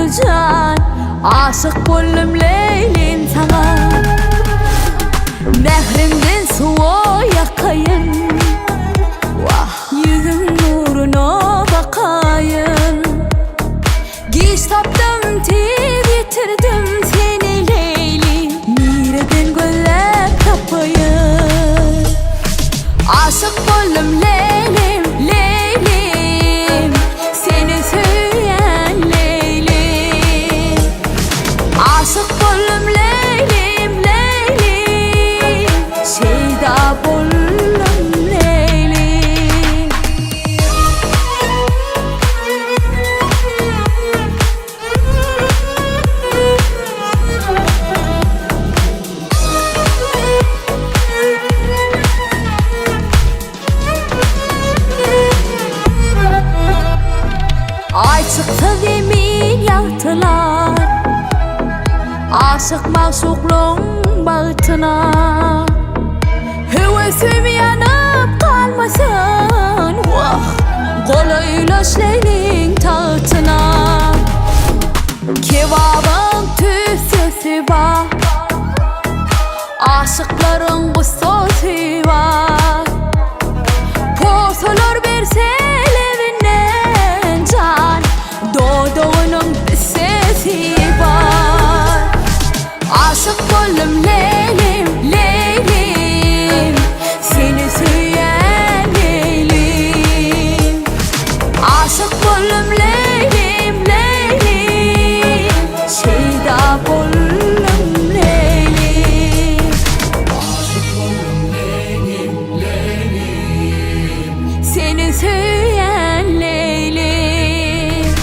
can aşık boldum leylim sana Mehrimden suya yakayın Vah yüzün nuruna bakayın Giş tapdım tez yitirdim seni leyli Nereden göllep tapayın Aşık boldum leylim leylim Seni söyleyen leylim Aşık boldum leylim leylim Şeyda boldum leylim Ay çıktı zemin yaktılar Aşık maşuklun bağıtına Hevesüm yanıp kalmasın Vah Koluyla şleynin tahtına Kebabın tüsüsü var Aşıkların gustosu var Posalar verse evinden can Doğduğunun bir sesi var Aşık boldum leylim leylim Seni söyleyen leylim Aşık boldum leylim leylim Şeyda boldum leylim Aşık boldum leylim leylim Seni söyleyen leylim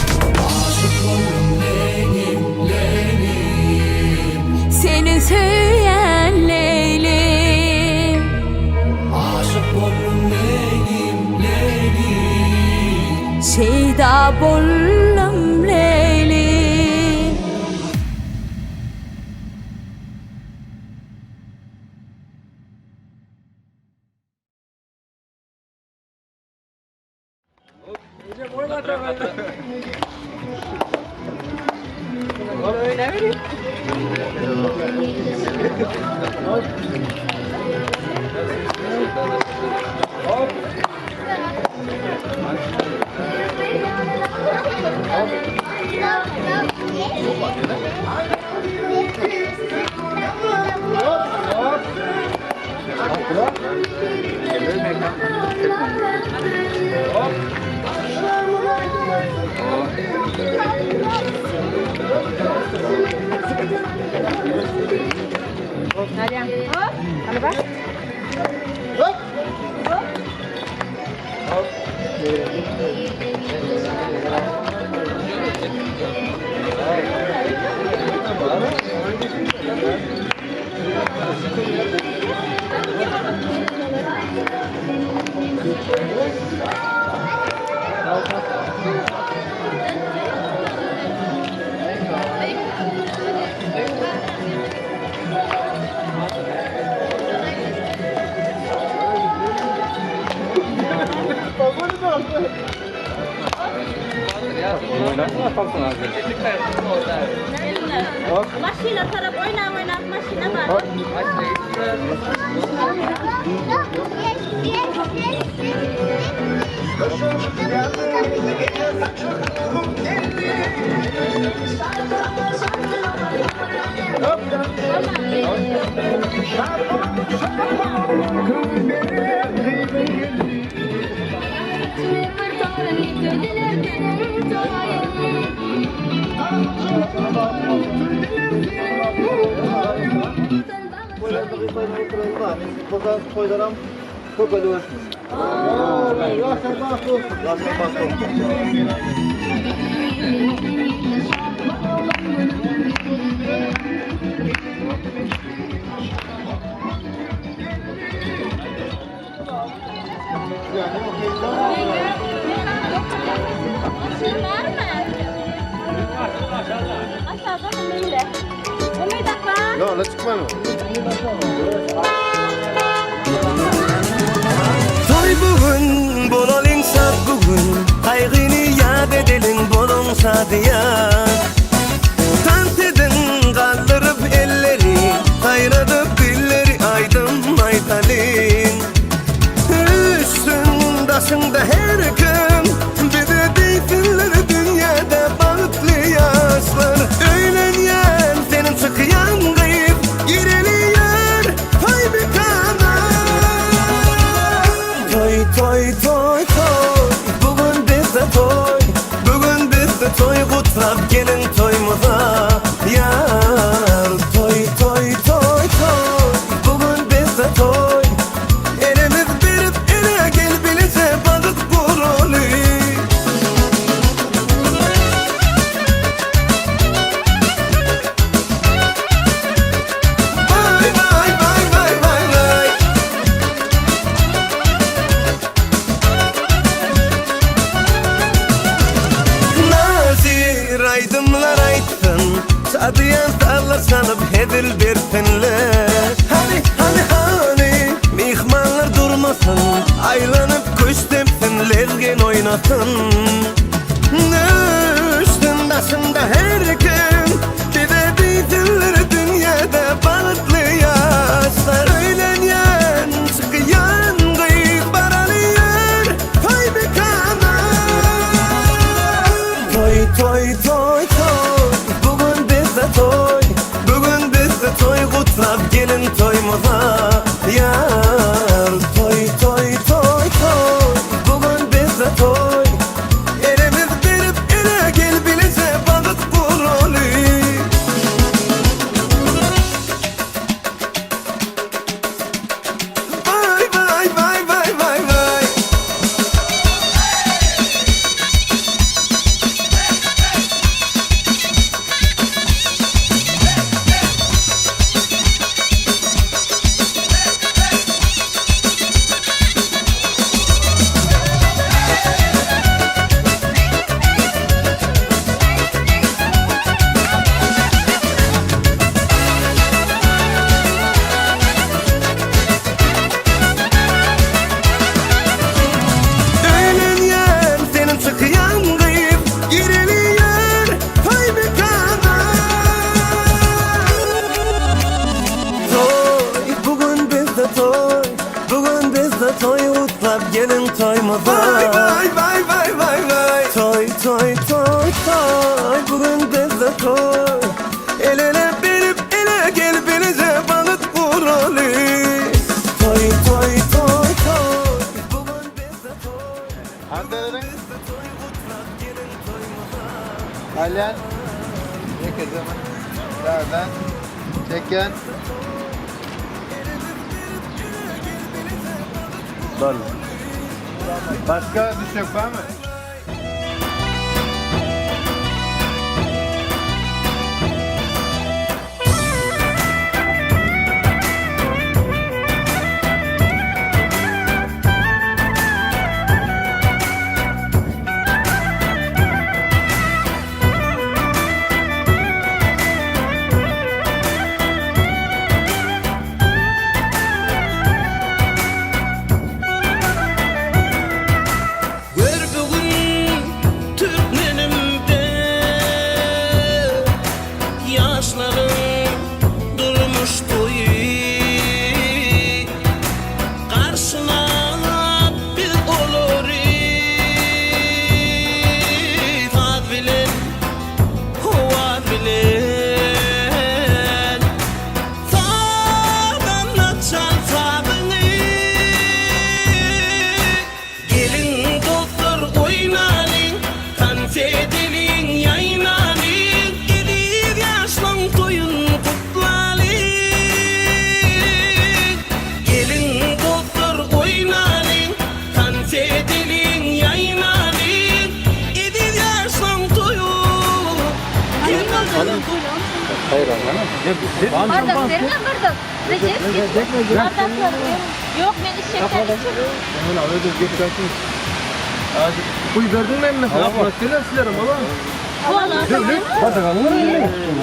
Aşık boldum leylim leylim Seni söyleyen leylim Aşık boldum leylim leylim Şeyda boldum leylim Maşina taraf oyna maşina var. Toylarım çok ödüyor. Aşağıda mı öyle? O bir dakika. Yok, ne çıkma mı? Toy bugün, bolalım sat bugün Kaygını yad edelim bolon sadıya başında her gün bize deysinler dünyada bağıtlı yaşlar. Öğlenyen senin çıkıyan kayıp gireliyor toy bitana. Toy toy toy toy bugün bizde toy, bugün bizde toy kutlap gelin toyumuza yar. Toy toy toy toy bugün bizde toy, elimiz verip ele gel bilece balık kurulu. Vay vay vay vay vay vay. Nazir aydımlar aytsın, sadıyan sallar sanıp hedil bersinler. Hani mihmanlar durmasın, aylanıp kuş tepsin, lezgin oynasın. Üstün başında her gün bize deysinler dünyada bağıtlı yaşlar. Öğlenyen çıkıyan kıyıp baralıyor toy bitana. Toy toy toy toy bugün bizde toy, bugün bizde toy kutlap gelin toyumuza yar. Toy toy toy toy bugün bizde toy, elimiz verip ele gel bilece balık kurulu. Vay vay vay vay vay vay. Öğlenyen senin çıkıyan kıyıp gireliyor toy bitana. Toy bugün bizde toy, bugün bizde toy utlap gelin toyumuza. Vay vay vay vay vay vay. Toy toy toy toy bugün bizde toy, el ele verip ele gel bilece balık kurulu. Toy toy toy toy bugün bizde toy. Hande'lerin Halen ne kızım? Nereden? Çeken. Dön. Başka düş yok var mı? Ver bugün Türkmenimde yaşlarım durmuş toy, karşına bir olur fad bilen huvat bilen fadan açan fadını. Gelin doktor oynayın, konfetilin yayınlayın, gidip yaşlan toyun kutlayın. Gelin doktor oynayın, konfetilin yayınlayın, gidip yaşlan toyun. Hayır anam. Bardaklarına bardak. Recep, bardakları verin. Yok, ben içecekten içiyorum. Hemen öyle geçersin. Kuy verdin mi emine? Yapma silerim oğlum. Valla. Bardak alınır mı?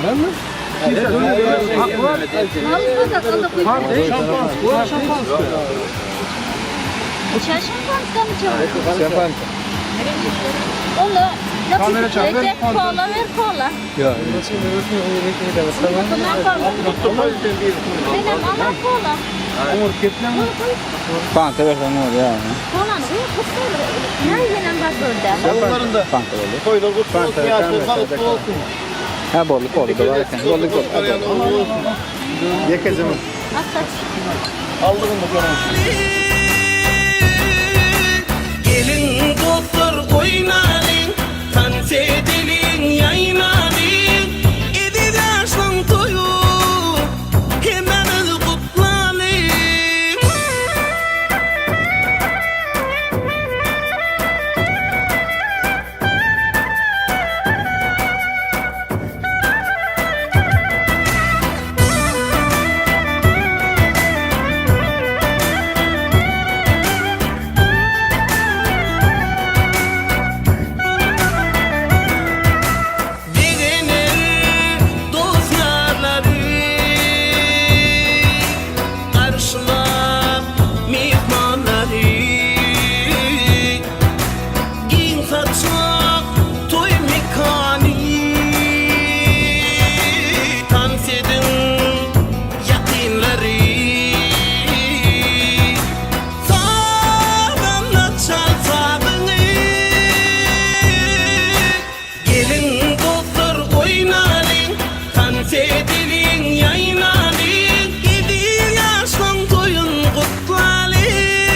Lan mı? Hak var. Al bardak, al da koy. Şampan. Şampan. Sen şampanska mı çalıyorsun? Şampan. Onu Kamera nasıl çal, ver, içecek? kola. Kola ver kola. Ya. Bunlar kola. Benim ama kola. Umur ketlen mi? Panta versen ne olur ya? Kolan uy kutlar. Nereden bak burada? Savunlarında. Panta olur. Koylar kutlu olsun, Panta yaşlı versen balıklı versen. olsun. Ha bolluk oldu da var eken. Bolluk oldu. Yekecim. Atlaç. Aldırın bakalım. Gelin doktor oynayın, dans edelim yaynayın. Edilersin toyu, hemen kutlanın. Beğenen dostlarları karşılar mihmanları. Giyin saçak toy mekanı, dans edin yakınları. Sağdan çal sabını. Gelin doktor oynayın, dans edelim yaynayın. 7 yaştan toyun kutlayın.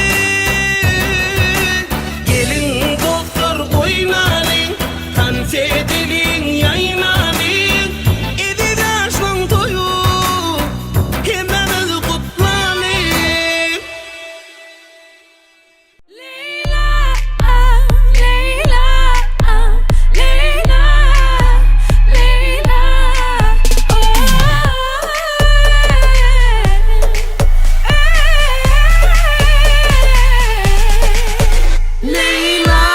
Gelin doktor oynayın, dans edelim yaynayın. 7 yaştan toyu hemen kutlanın. Leyla, Leyla, Leyla, Leyla, Leyla, Leyla,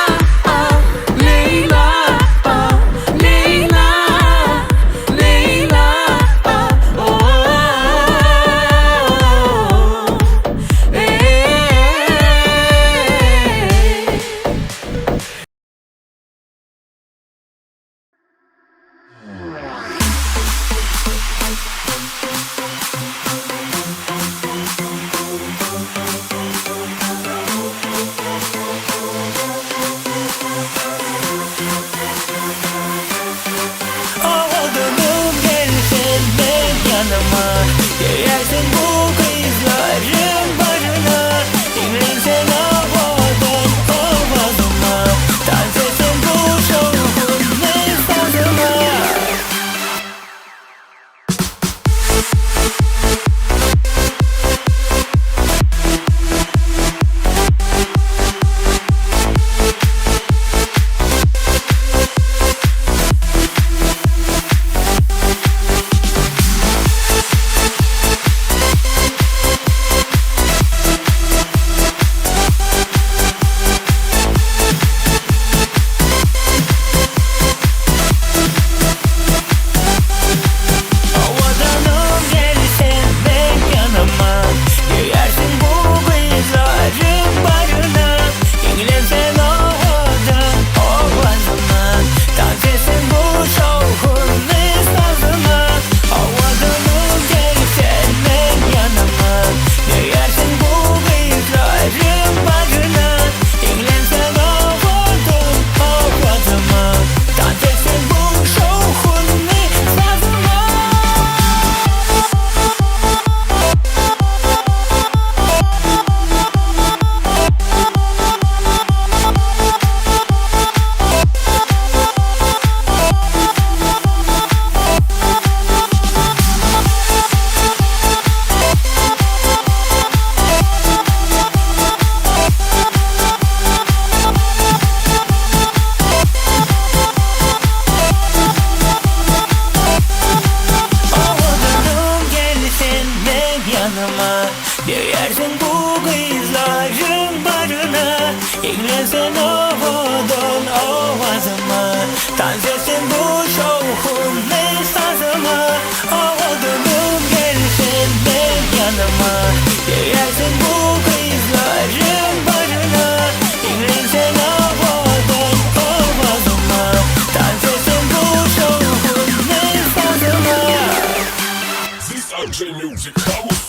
Leyla, Leyla, Ağladım gelsen ben yanıma. Yersin bu kızların barına. Dinlensen havadan ovazıma. Dans etsen bu şovun mesajıma. Havadanım gelsen ben yanıma. Yersin bu kızların barına. İngilensen havadan ovazıma. Dans etsen bu şovun mesajıma. Havadanım gelsen ben yanıma. Yersin bu kızların barına. İngilensen havadan ovazıma. Dans etsen bu şovun mesajıma. Havadanım gelsen ben yanıma. Yersin bu kızların barına. İngilensen havadan ovazıma. Dans etsen bu şovun mesajıma. Havadanım gelsen ben yanıma. Yersin bu kızların barına. İngilensen havadan ovazıma. Dans etsen bu şovun mesajıma. This RJ Music House.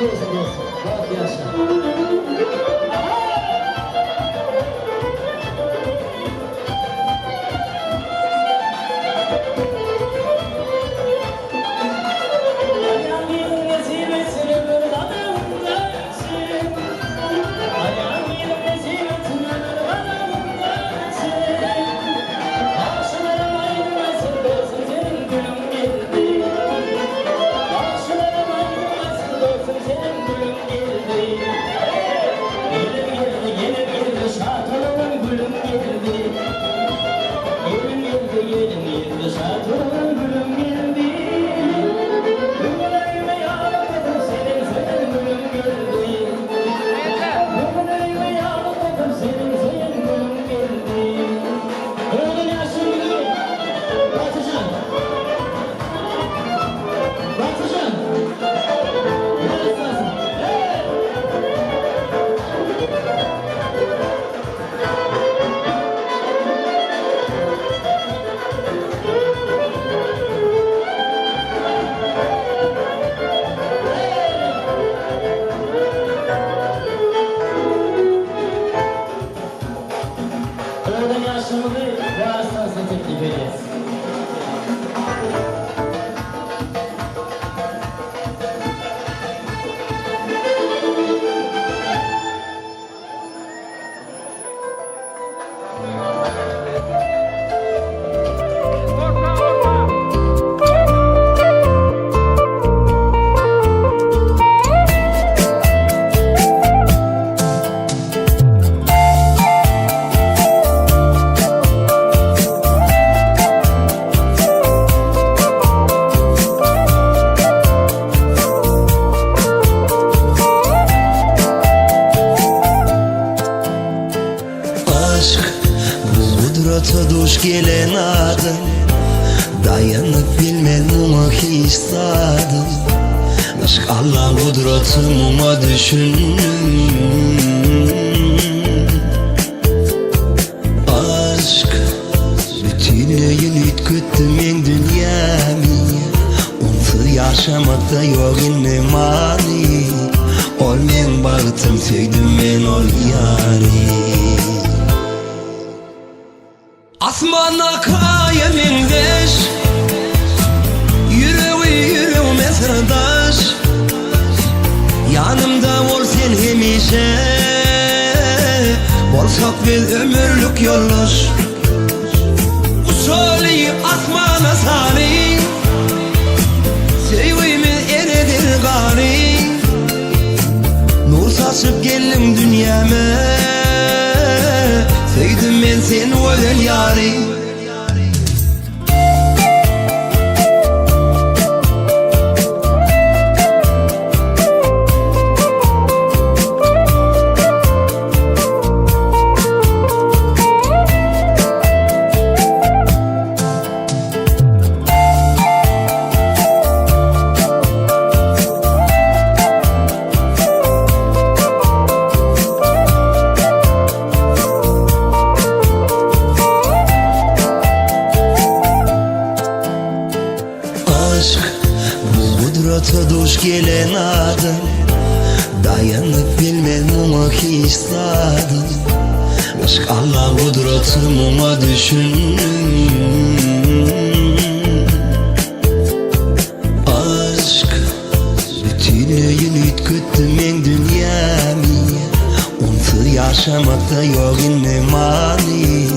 kutlu olsun dostum. Bak yaşa. Oradan yaşamalı vasıtasını teklif ederiz. Aşk bu kudrete duş gelen adım, dayanıp bilmem ama hiç sadım. Aşk Allah kudreti muma düşündüm. Aşk bütünlüğün ütküttüm en dünyamı. Onsuz yaşamakta yok inme mani. Olmayan bağıtım sevdim ben ol yâri. Asmana kayemin deş, yüreğime sırdaş. Yanımda ol sen hemişe, bolsak biz ömürlük yoldaş. Usulü asmana sari, sevgimiz eredir gari. Nur saçıp geldim dünyama, sevdim ben seni ölen yâri. Aşk bu kudrete duş gelen adım, dayanıp bilmem ama hiç sadım. Aşk Allah kudreti muma düşündüm. Aşk bütünlüğün ütküttüm en dünyamı. Onsuz yaşamakta yok inme mani.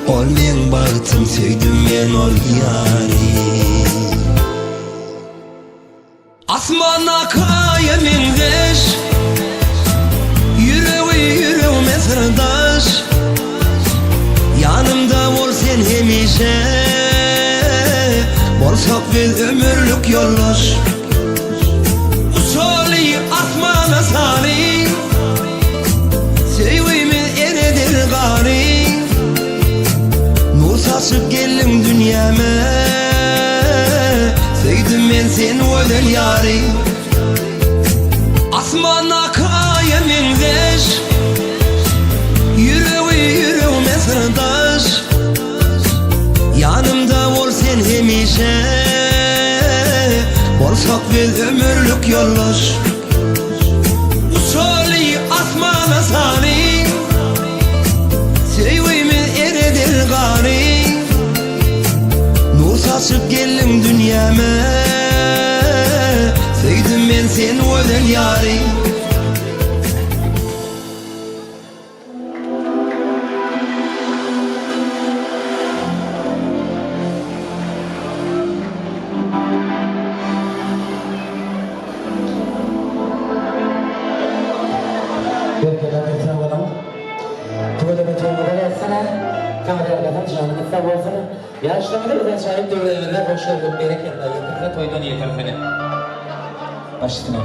Olmayan bağıtım sevdim ben ol yâri. Asmana kayemin deş, yüreğime sırdaş. Yanımda ol sen hemişe, bolsak biz ömürlük yoldaş. Usulü asmana sari, sevgimiz eredir gari. Nur saçıp geldim dünyama, sevdim ben seni ölen yâri. Asmana kayemin deş, yüreğime sırdaş. Yanımda ol sen hemişe, bolsak biz ömürlük yoldaş. dünyama Sevdim ben seni ölen yari Belki de bir travmadan. Tuvalet bir travmadan etsene. Kameraya kadar canını sağ olsun. Yaşlamada bize şahit devrelerinde hoş geldin. Bereketler getirse toydan yeter seni. Başüstüne.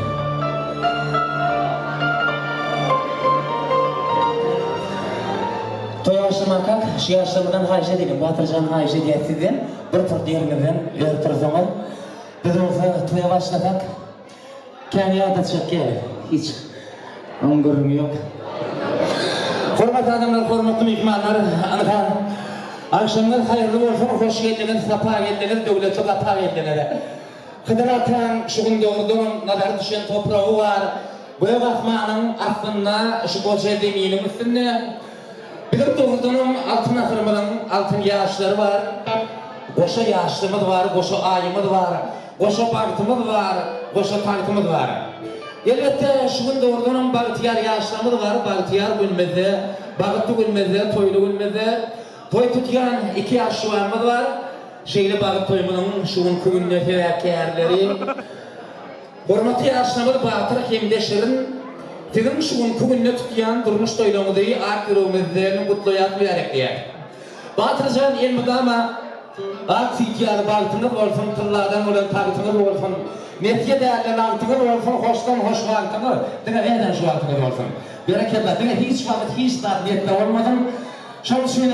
Toy başlamakak, şu yaşlamadan hayşe dedim. Batırcan hayşe diyetsizden. Bir tur diğerinizden bir zaman. Biz olsa toya başlamak. Kendi adatacak geldi. Hiç. Öngörüm yok. Hürmetli adamlar, hürmetli mihmanlar, anıkan. Akşamlar hayırlı olsun, hoş geldiniz, sapa geldiniz, devlete lapa geldiniz. Kıdıratan, şuun doğrudan nazar düşen toprağı var. Bu bakmanın aslında şu koca deminin üstünde. Bizim doğrudan altın akırmanın altın yağışları var. Koşa yağışlımız var, koşa ayımız var, koşa partımız var, koşa partımız var. Elbette şuun doğrudan bağıtıyar yağışlarımız var, bağıtıyar gülmezde, bağıtlı gülmezde, toylu gülmezde. Toy tutuyan iki yaşlılarımız var. Şeyli bağıt toyumunun şuun kuyunlu fevkiyerleri. Hormatı yaşlarımız bağıtır hemdeşlerin. Tığın şuun kuyunlu tutuyan durmuş toylumuzu akırımızdan kutlayak verekliyer. Bağıtırcan elmudama aksiyar bağıtınız olsun, tırlardan olan bağıtınız olsun. Netice değerli bağıtınız olsun, hoştan hoş bağıtınız. Dine neden şu bağıtınız olsun. Bereketler, dine hiç vakit, hiç darbiyette olmadım. Şansını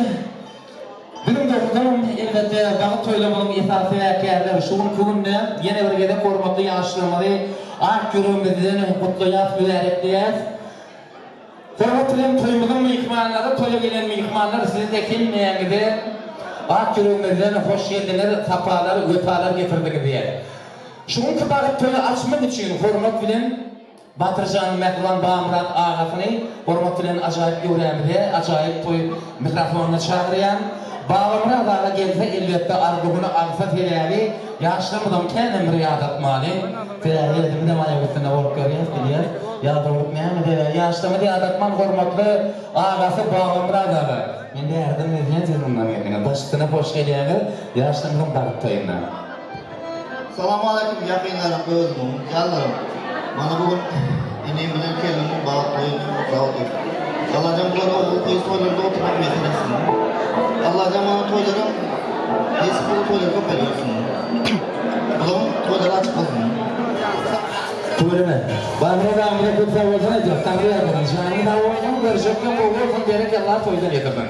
benim doğrudan elbette bağıt toylamanın esası erkekler şuun kuvunlu yine bir gede kormaklı yaşlamalı ak yürümüzden kutlayat verekliyat. Kormaklı toyumuzun mihmanları, toya gelen mihmanlar sizi tekinmeyen gibi ak yürümüzden hoş geldiniz, tapalar, ötalar getirdik diye. Şuun ki bağıt toyu açmak için hormat bilen Batırcan Mehran Bağımrat ağasını hormat bilen acayip yüreğimde, acayip toy mikrofonunu çağırayan Bağımrat ağa gelse elbette arduğunu alsa tereyavi yaşlamadan kendim riyadat mali tereyavi edimde mayavusuna olup görüyoruz biliyor yadırlık meyemede yaşlama riyadatman hormatlı ağası Bağımrat ağa ben de yardım edeceğim siz bundan geldiğine başlığına hoş geliyorlar yaşlamadan bağıt toyuna. Assalamu alaikum yakınlarım, özüm, canlarım. Bana bugün ineğim bilen kelime bağlı koyun zavdi. Allah'cam bu arada koyu toylarda oturmak meselesini. Allah'cam bana toylarım, eski bu toyları çok veriyorsun. O zaman toyları açık olsun. Toylama. Bağımra bağımra kutsa olsana diyor, tanrı yakın. Şanı da olsun, görüşürken bu olsun diyerek Allah'a toydan yetirdin.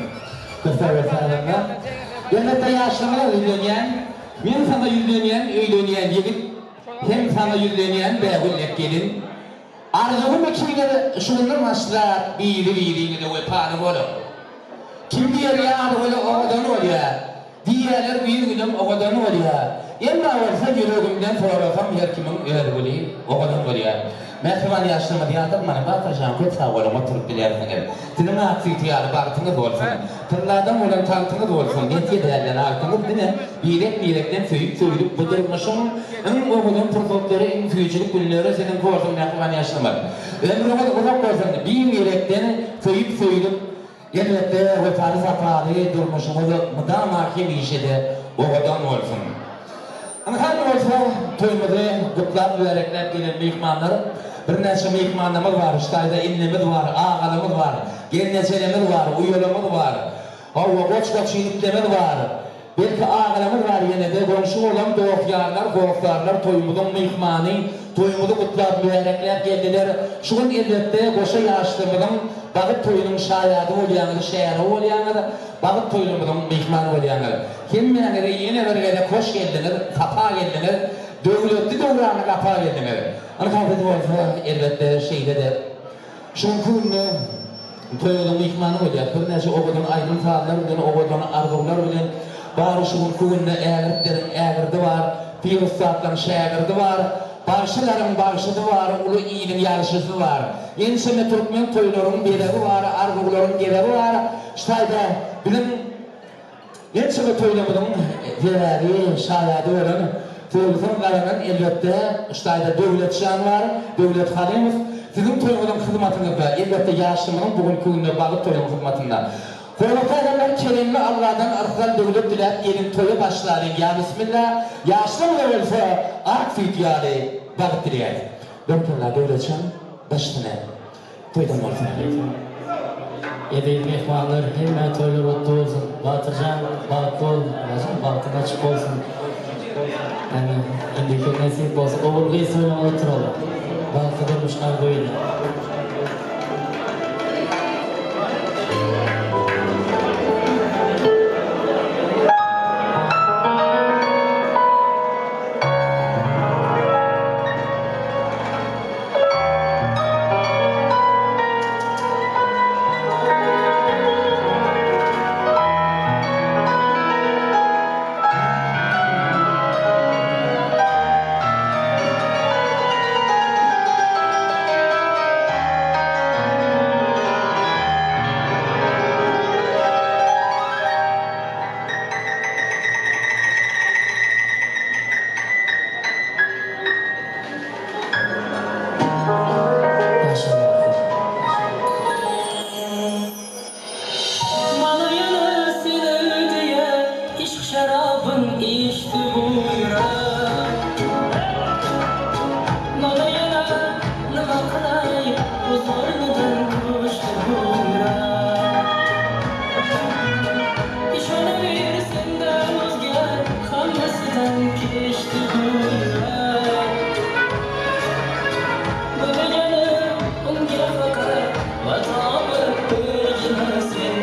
Kutsa olsana. Yönette yaşlamalar yüzlönyen, men sana yüzlönyen, öylönyen yigit, hem sana yüzlönyen beğullek gelin. Arzuğum ekimileri şunlar başlar, biri de vepanı olur. Kim diyor ya böyle oğadan oluyor, diğerler bir günüm oğadan oluyor. Emre varsa yüreğimden sorarsan her kimin öyle oluyor, oğadan oluyor. Mehriban yaşlama diye adamları batıracağım, kut sağ olun, oturup bilersiniz. Dilime aksi ihtiyarı baktınız olsun, tırlardan olan tanıtınız olsun, netiye değerleri aktınız değil mi? Birekten söyüp bu durmuşun, en oğulun fırsatları, en füyücülük günleri senin korsun mehriban yaşlama. Ömrümüz uzak olsun, bir birekten söyüp elbette vefalı safalı durmuşumuzu mıdam hakim işede oğadan olsun. Ama her olsa toyumuzu kutlap verekler gelen mihmanlar, bir neçe mihmanımız var, İştayda innimiz var, ağalımız var, gelneçelimiz var, uyulumuz var, koç iniklerimiz var. Belki ağalımız var yine de komşu olan doğuklarlar, toyumuzun mihmanı, toyumuzu kutlap verekler geldiler. Şunun elbette koşa yaşlımızın bağıt toyunun şayadı olayanı, şehri olayanı, bağıt toyunumuzun mihmanı olayanı. Kim yani yine bir yere koş geldiniz, kapa geldiniz, devletli doğranı kapa geldiniz. Hani kafede olsa elbette şeyde de, şunun kuyunlu toyunun mihmanı olayak, bir nece oğudun aydın sağlar bilen, oğudun arzular bilen, bari şunun kuyunlu eğirdi var, bir ustaatların şehirdi var, Barşıların barşıdı var, ulu iyinin yarışısı var. Yenseme Türkmen toylarının berevi var, arzuların gerevi var. İştayda bizim Yenseme toylarının değerli, şayadı olan Toyumuzun qalanın elbette Iştayda Dövlet Şan var, Dövlet Halimov. Sizin toyumuzun hizmetiniz elbette yaşlımının bugün köyünde bağlı toyum hizmetinde. Hürmetli adamlar kelimli Allah'dan arzal dövlet dilep gelin toyu başları. Ya Bismillah, yaşlım da olsa akfit yani bağıt dileyen. Dönkünler Dövlet Şan, başına toydan olsun. Edeyi mehmanlar hemen toylar otlu olsun. Batırcan, bağıtlı olsun. Bağıtın açık olsun. Yani indiki nasip olsun. Oğulgayı söyleme oturalım. Bağıtlı durmuşlar böyle. Malayana seni diye işk şarabın içti buyra. Malayana nima qilay huzuridan ko'chdi buyra. İşonaver sendan o'zga hammasidan kechdi buyra. Bilaganim unga faqat vatomi o'rginasin.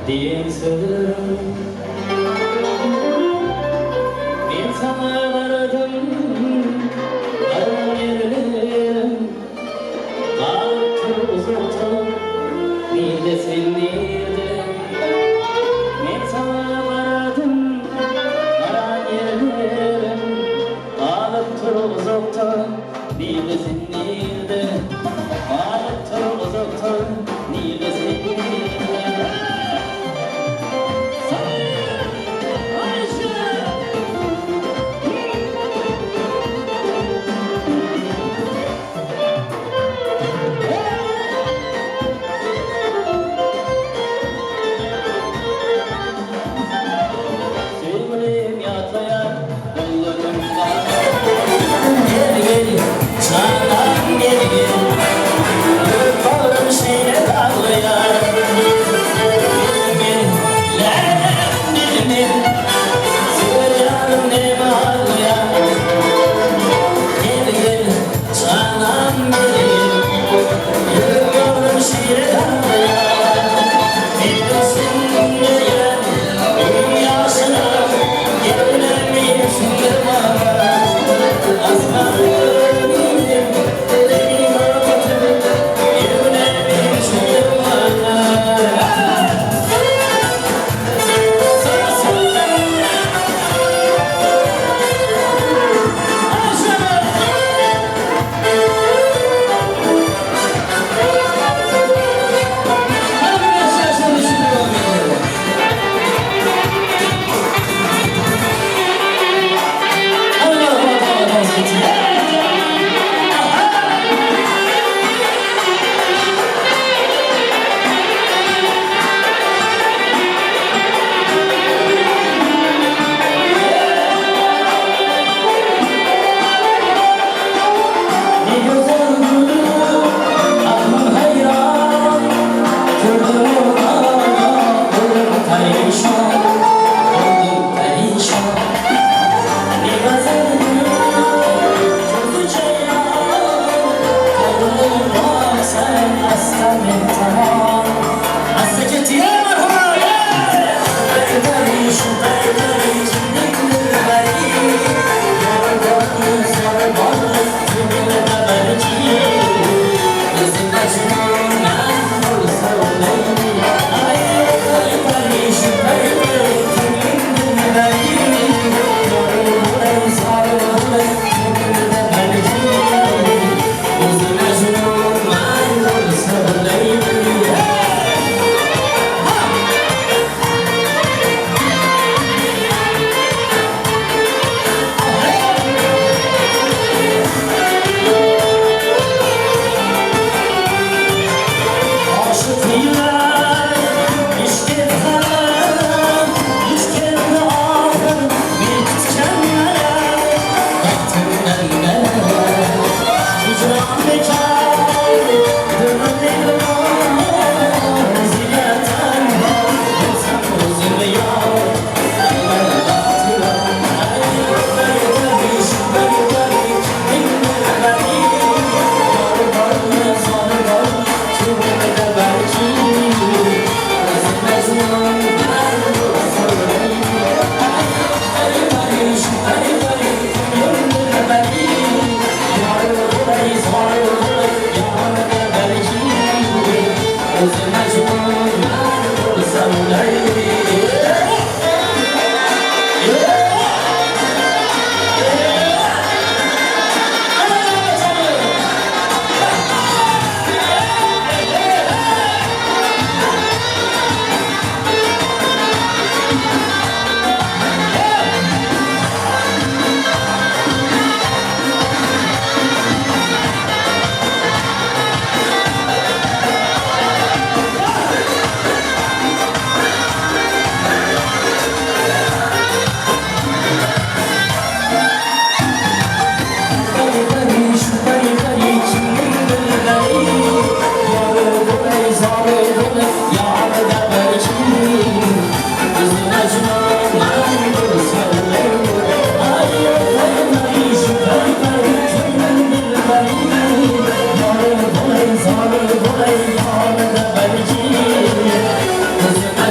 diye söylerim. Bir sana varadım, aram yerlerim. Baktım uzaktan, neredesin nerede? Bir sana varadım, aram yerlerim. Baktım uzaktan, neredesin nerede? Baktım uzaktan, neredesin nerede? Sevgilim yatlayan kollarım var. Gel gel, canım gel gel. Öpalım şeyle dağlayan. Gel, gel, gel. Sevgilim ne bağlayan. Gel gel, canım gel gel. Öpalım şeyle dağlayan. Bilirsin gel, dünyasına gelemiyorsun bana. Aslanım, beni korkutup gelemiyorsun bana. Sana söyleyeyim.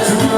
Thank you.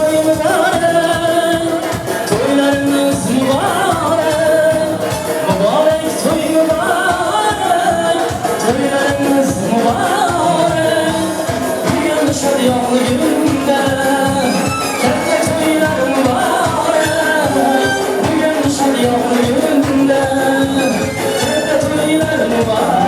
toy mübarek, toylarınız mübarek, mübarek toy mübarek, toylarınız mübarek. Bugün şadyanlı günde, kentte toylar mübarek. Bugün şadyanlı günde, kentte toylar mübarek.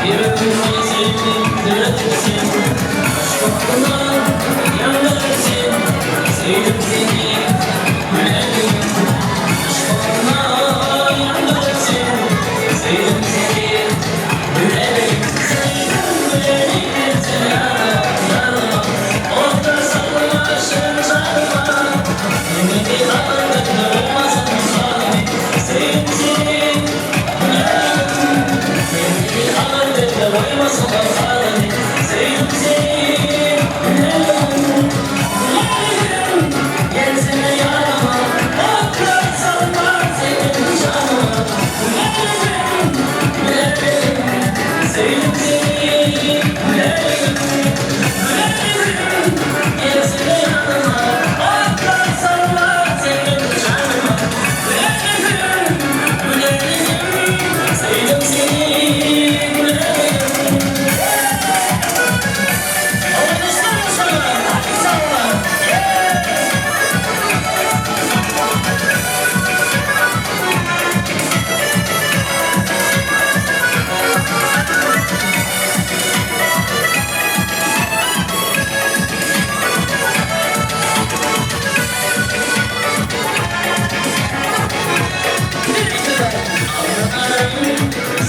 Yürütürsün sevdim, diretirsin. Aşkına yandırsın. Sevdim seni, gülerim. Aşkına yandırsın. Sevdim seni, gülerim. Sevdim gülerim seni yanıma. Orada sarmaşın canıma. Ümidi aldım olmasın sana. Sevdim seni, gülerim. Ümidi aldım olmasın sana. Sevdim seni, gülerim. Gülerim, gelsene yanıma. Orada sarma senin canıma. Gülerim, gülerim. Sevdim seni, gülerim. Gülerim, gelsene yanıma. Orada sarma senin canıma. Gülerim, gülerim. Sevdim seni, gülerim. Alkışlar sana, hadi salla.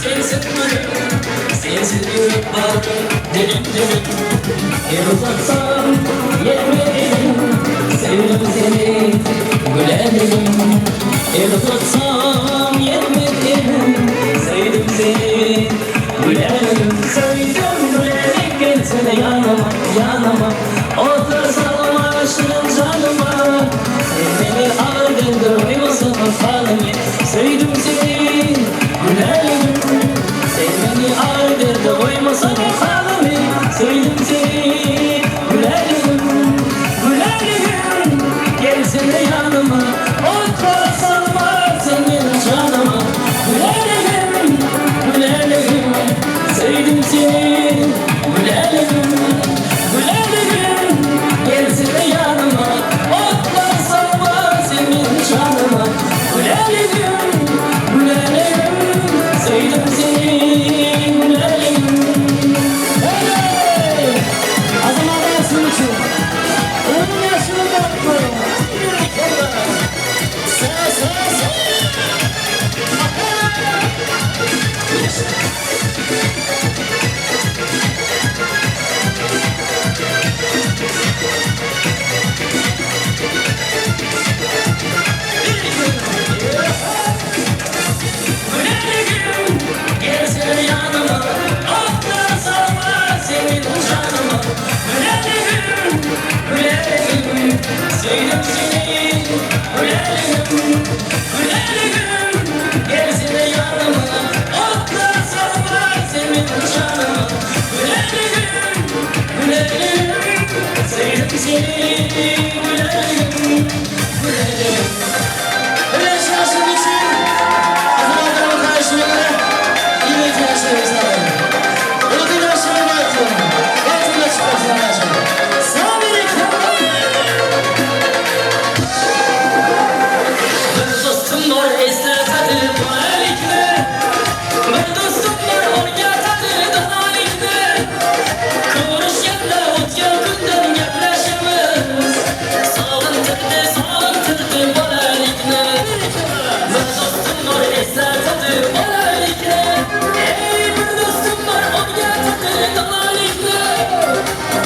Sensin gülüm, sensin gülüm bağrım, dilim dilim. El uzatsam yetmedim, sevdim seni, gülerim. El uzatsam yetmedim, sevdim seni, gülerim. Sevdim gülerim, gelsene yanıma, yanıma. Otur sarmaşın canıma. Seni aldırdı, uyumasın falını. Sevdim seni, gülerim. Seni aldırdı, uyumasın falını. Sevdim seni, gülerim. Gülerim, gelsene yanıma. Otur sarma senin canıma. Gülerim, gülerim. Sevdim seni, gülerim. Gülerim, gelsene yanıma. Otur sarma senin canıma. Gülerim, gülerim. Sevdim seni, gülerim. Hey! Azam adamsın için. Onun yaşını bakmıyorum. Gülerim, gelsene yanıma. Otur sarma senin canıma. Gülerim, gülerim. Sevdim seni, gülerim. Gülerim, gelsene yanıma. Otur sarma senin canıma. Gülerim, gülerim. Sevdim seni, gülerim. Gülerim. Öyle şaşırın için Azrail'in karşılığında yine ihtiyaçlarımız var. Ödül aşırı batın. Batın'da çıkmasın aşırı. Bir dostum var esnafı böylelikle. Bir dostum var oraya tadı dalalikle. Konuşanda ot yakından yaklaşımız. Sağlantırdı böylelikle. Bir dostum var esnafı böylelikle. Ey bir dostum var oraya tadı dalalikle.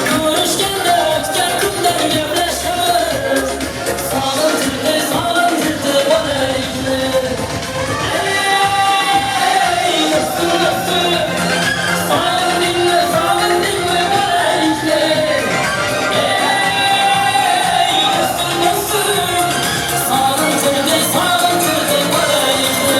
Konuşanda ot yakından yaklaşımız. Sağlantırdı böylelikle. Ey dostum dostum. Sağlın dinle böylelikle. Ey dostum dostum. Sağlantırdı böylelikle.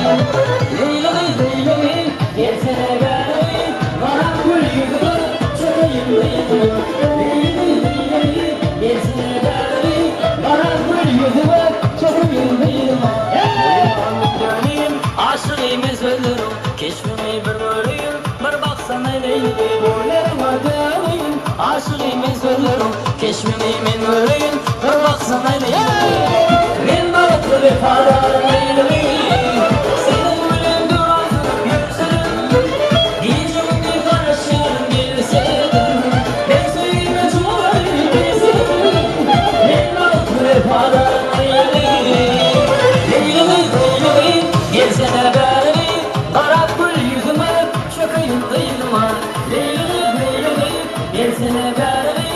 Leyla Leyla gelsene beni bana gül yüzüme çökeyim Leyla Leyla gelsene beni bana gül yüzüme çökeyim Leyla Benim aşığımız ölürüm keşfimi bir bölüyüm bir baksana Leyla boylarıma döneyim aşığımız ölürüm keşfimi min ölüyüm bir baksana Leyla men balıklı bir padarım Leyla senin gülün durazım yükselirim gecemde karışırım bilseydim ben söyleme çoğayım bilseydim men balıklı bir padarım Leyla gelsene beni Arap gül yüzüme çökeyim kıyıma Leyla gelsene beni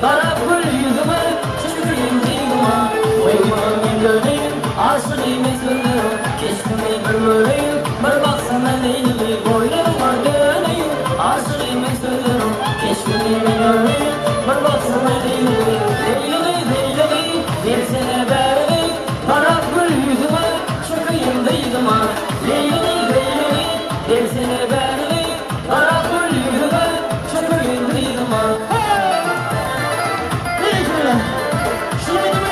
Arap gül yüzüme çökeyim kıyıma Oymanın döneyim aşığımız ölürüm keşfimi bir böleyim bir baksana Leyla boylarıma döneyim aşığımız ölürüm keşfimi bir böleyim bir baksana Leyla gelsene beni Arap gül yüzüme çökeyim kıyıma Leyla gelsene beni Arap gül yüzüme çökeyim kıyıma Şimdi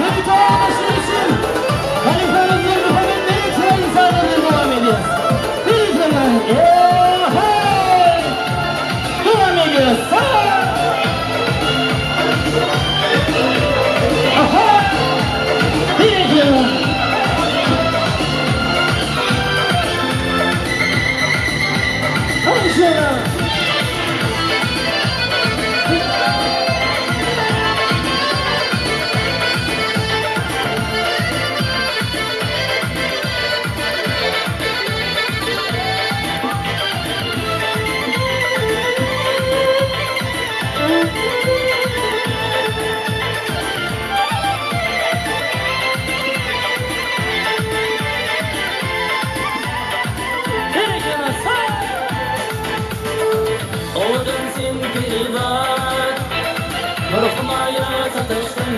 yeni doğmaşı için Halifemizin müfemin ne için insanları devam ediyoruz. Bilgiler, hey! Devam ediyoruz. Aha! Bilgiler. Hadi şöyle. Oğlum sen bir bak Ruhumaya satıştın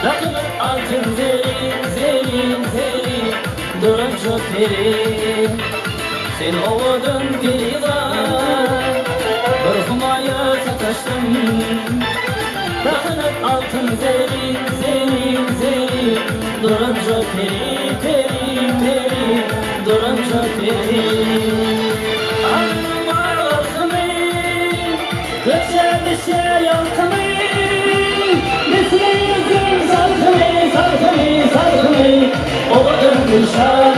Rakımın altın zerin Durum çok derin Sen oğlum bir bak Ruhumaya satıştın Rakımın altın zerin Durum çok derin Durum çok derin Geçer düşer yalkımı Nesli yüzüm salkımı Oğlum Gülşah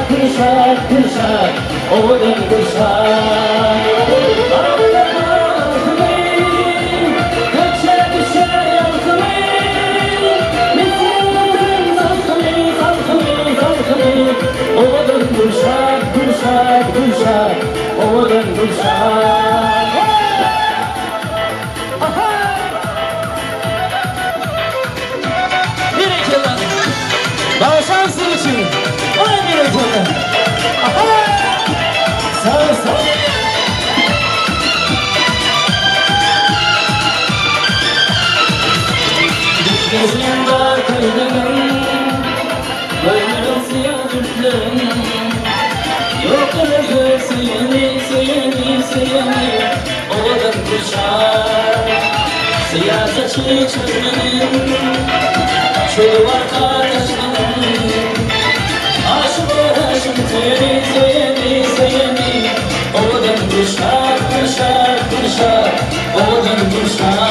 Oğlum Gülşah Geçer düşer yalkımı Nesli yüzüm salkımı Oğlum Gülşah Oğlum Gülşah Bağışansın için. Vay bir ötürü. Aha! Sağ ol. Gözüm var kırdığım Gönlüm siyah düşlerim Yok öyle suyunu Oğlum kuşar Siyah saçlı çözmenin Çölü var kardeşlerim Aşığım seni Oğlum kuşar Oğlum kuşar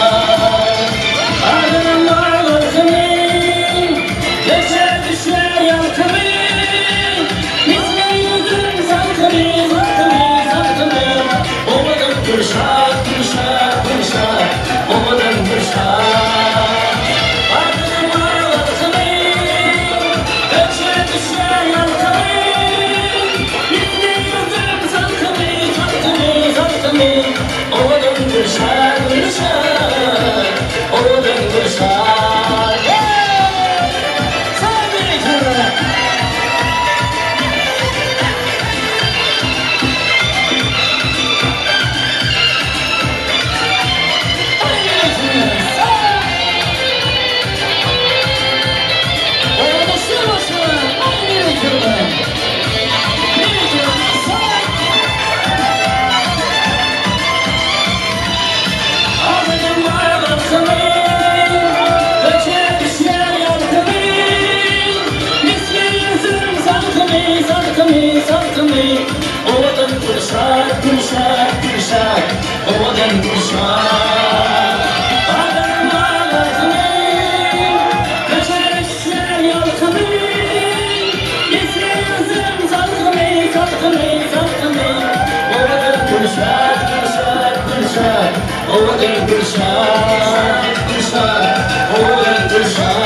Ardından var senin Geçer düşer yalkımı Misli yüzüm salkımı Oğlum kuşar Oğlum kuşar Ardından var senin Geçer düşer yalkımı oğlan Gülşah, Gülşah, oğlan Gülşah.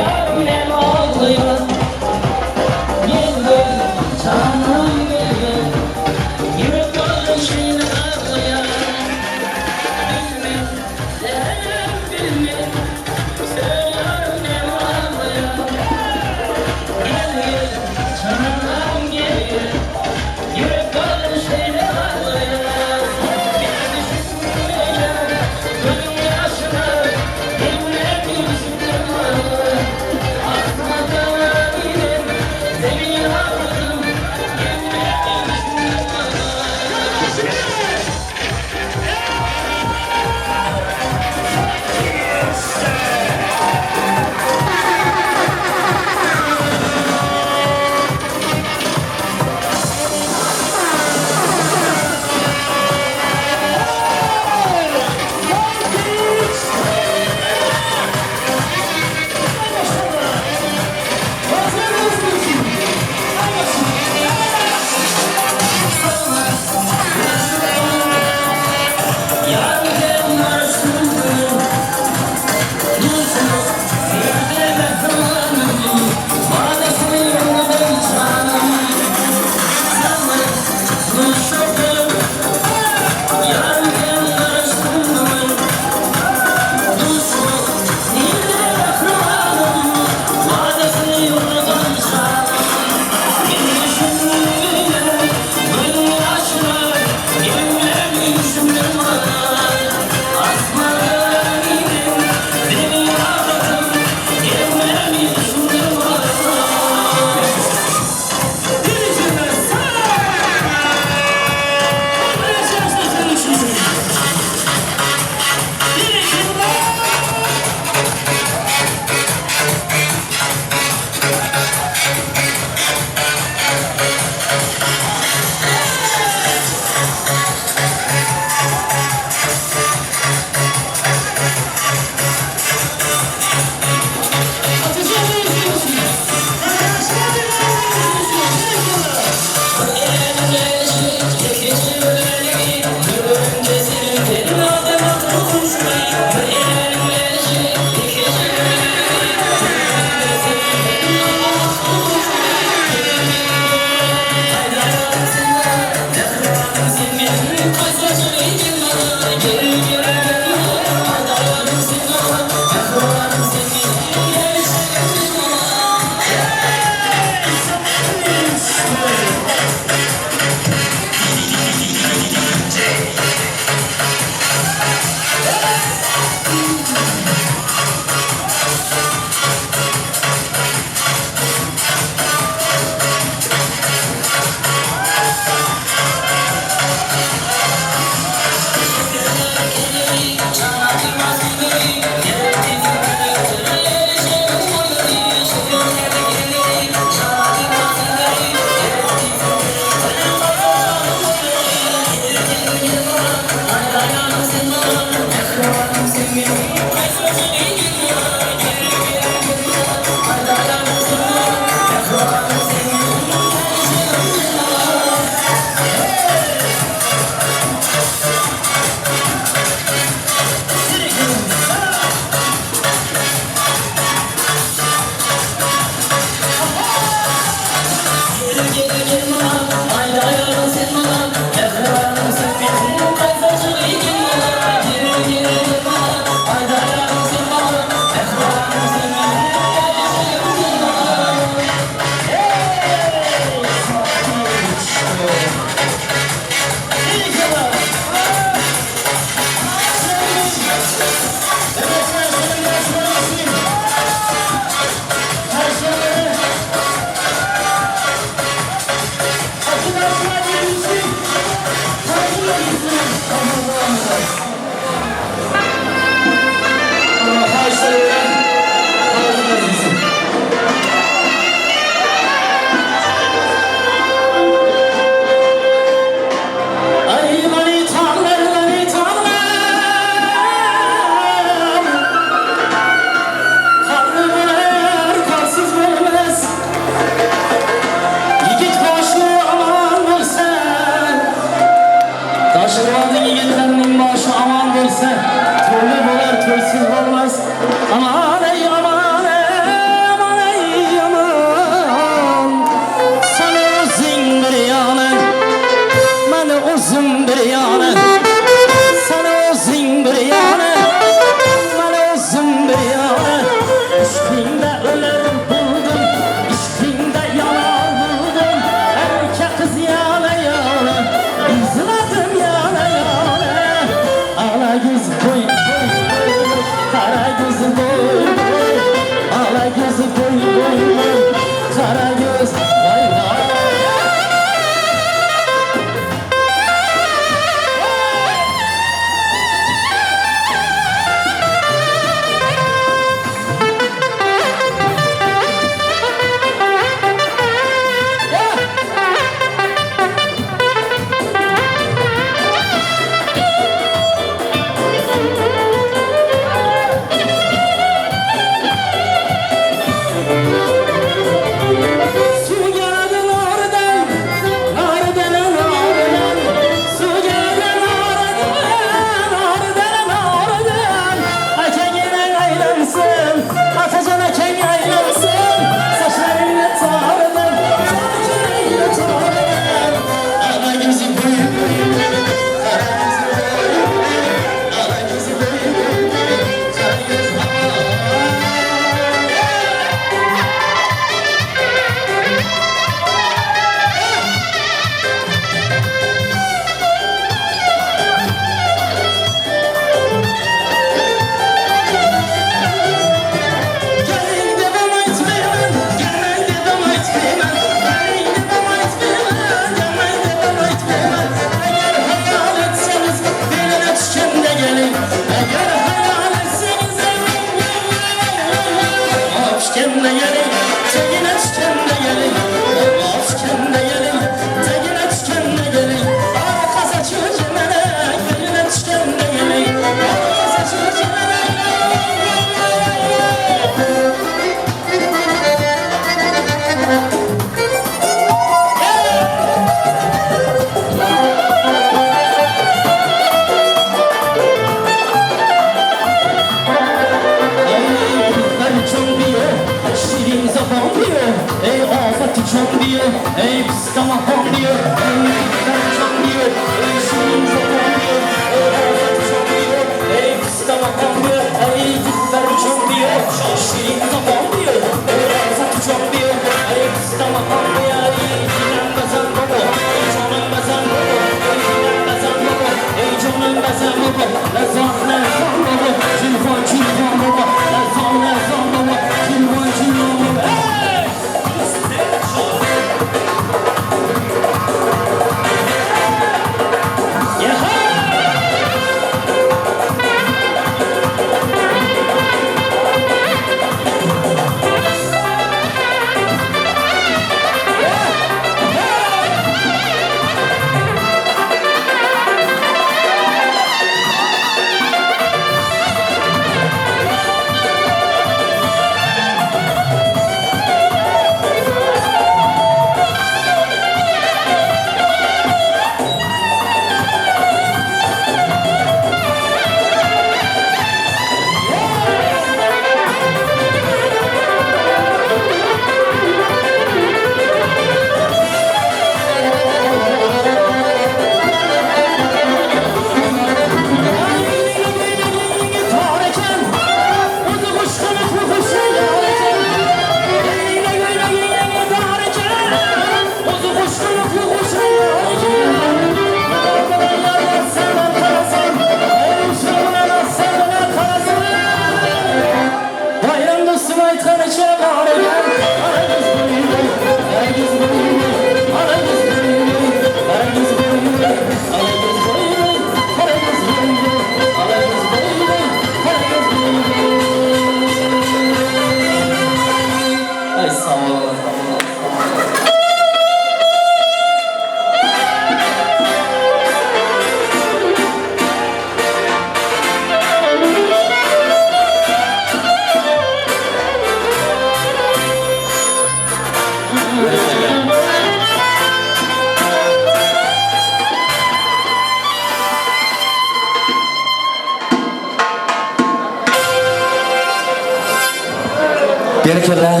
Gerekirler.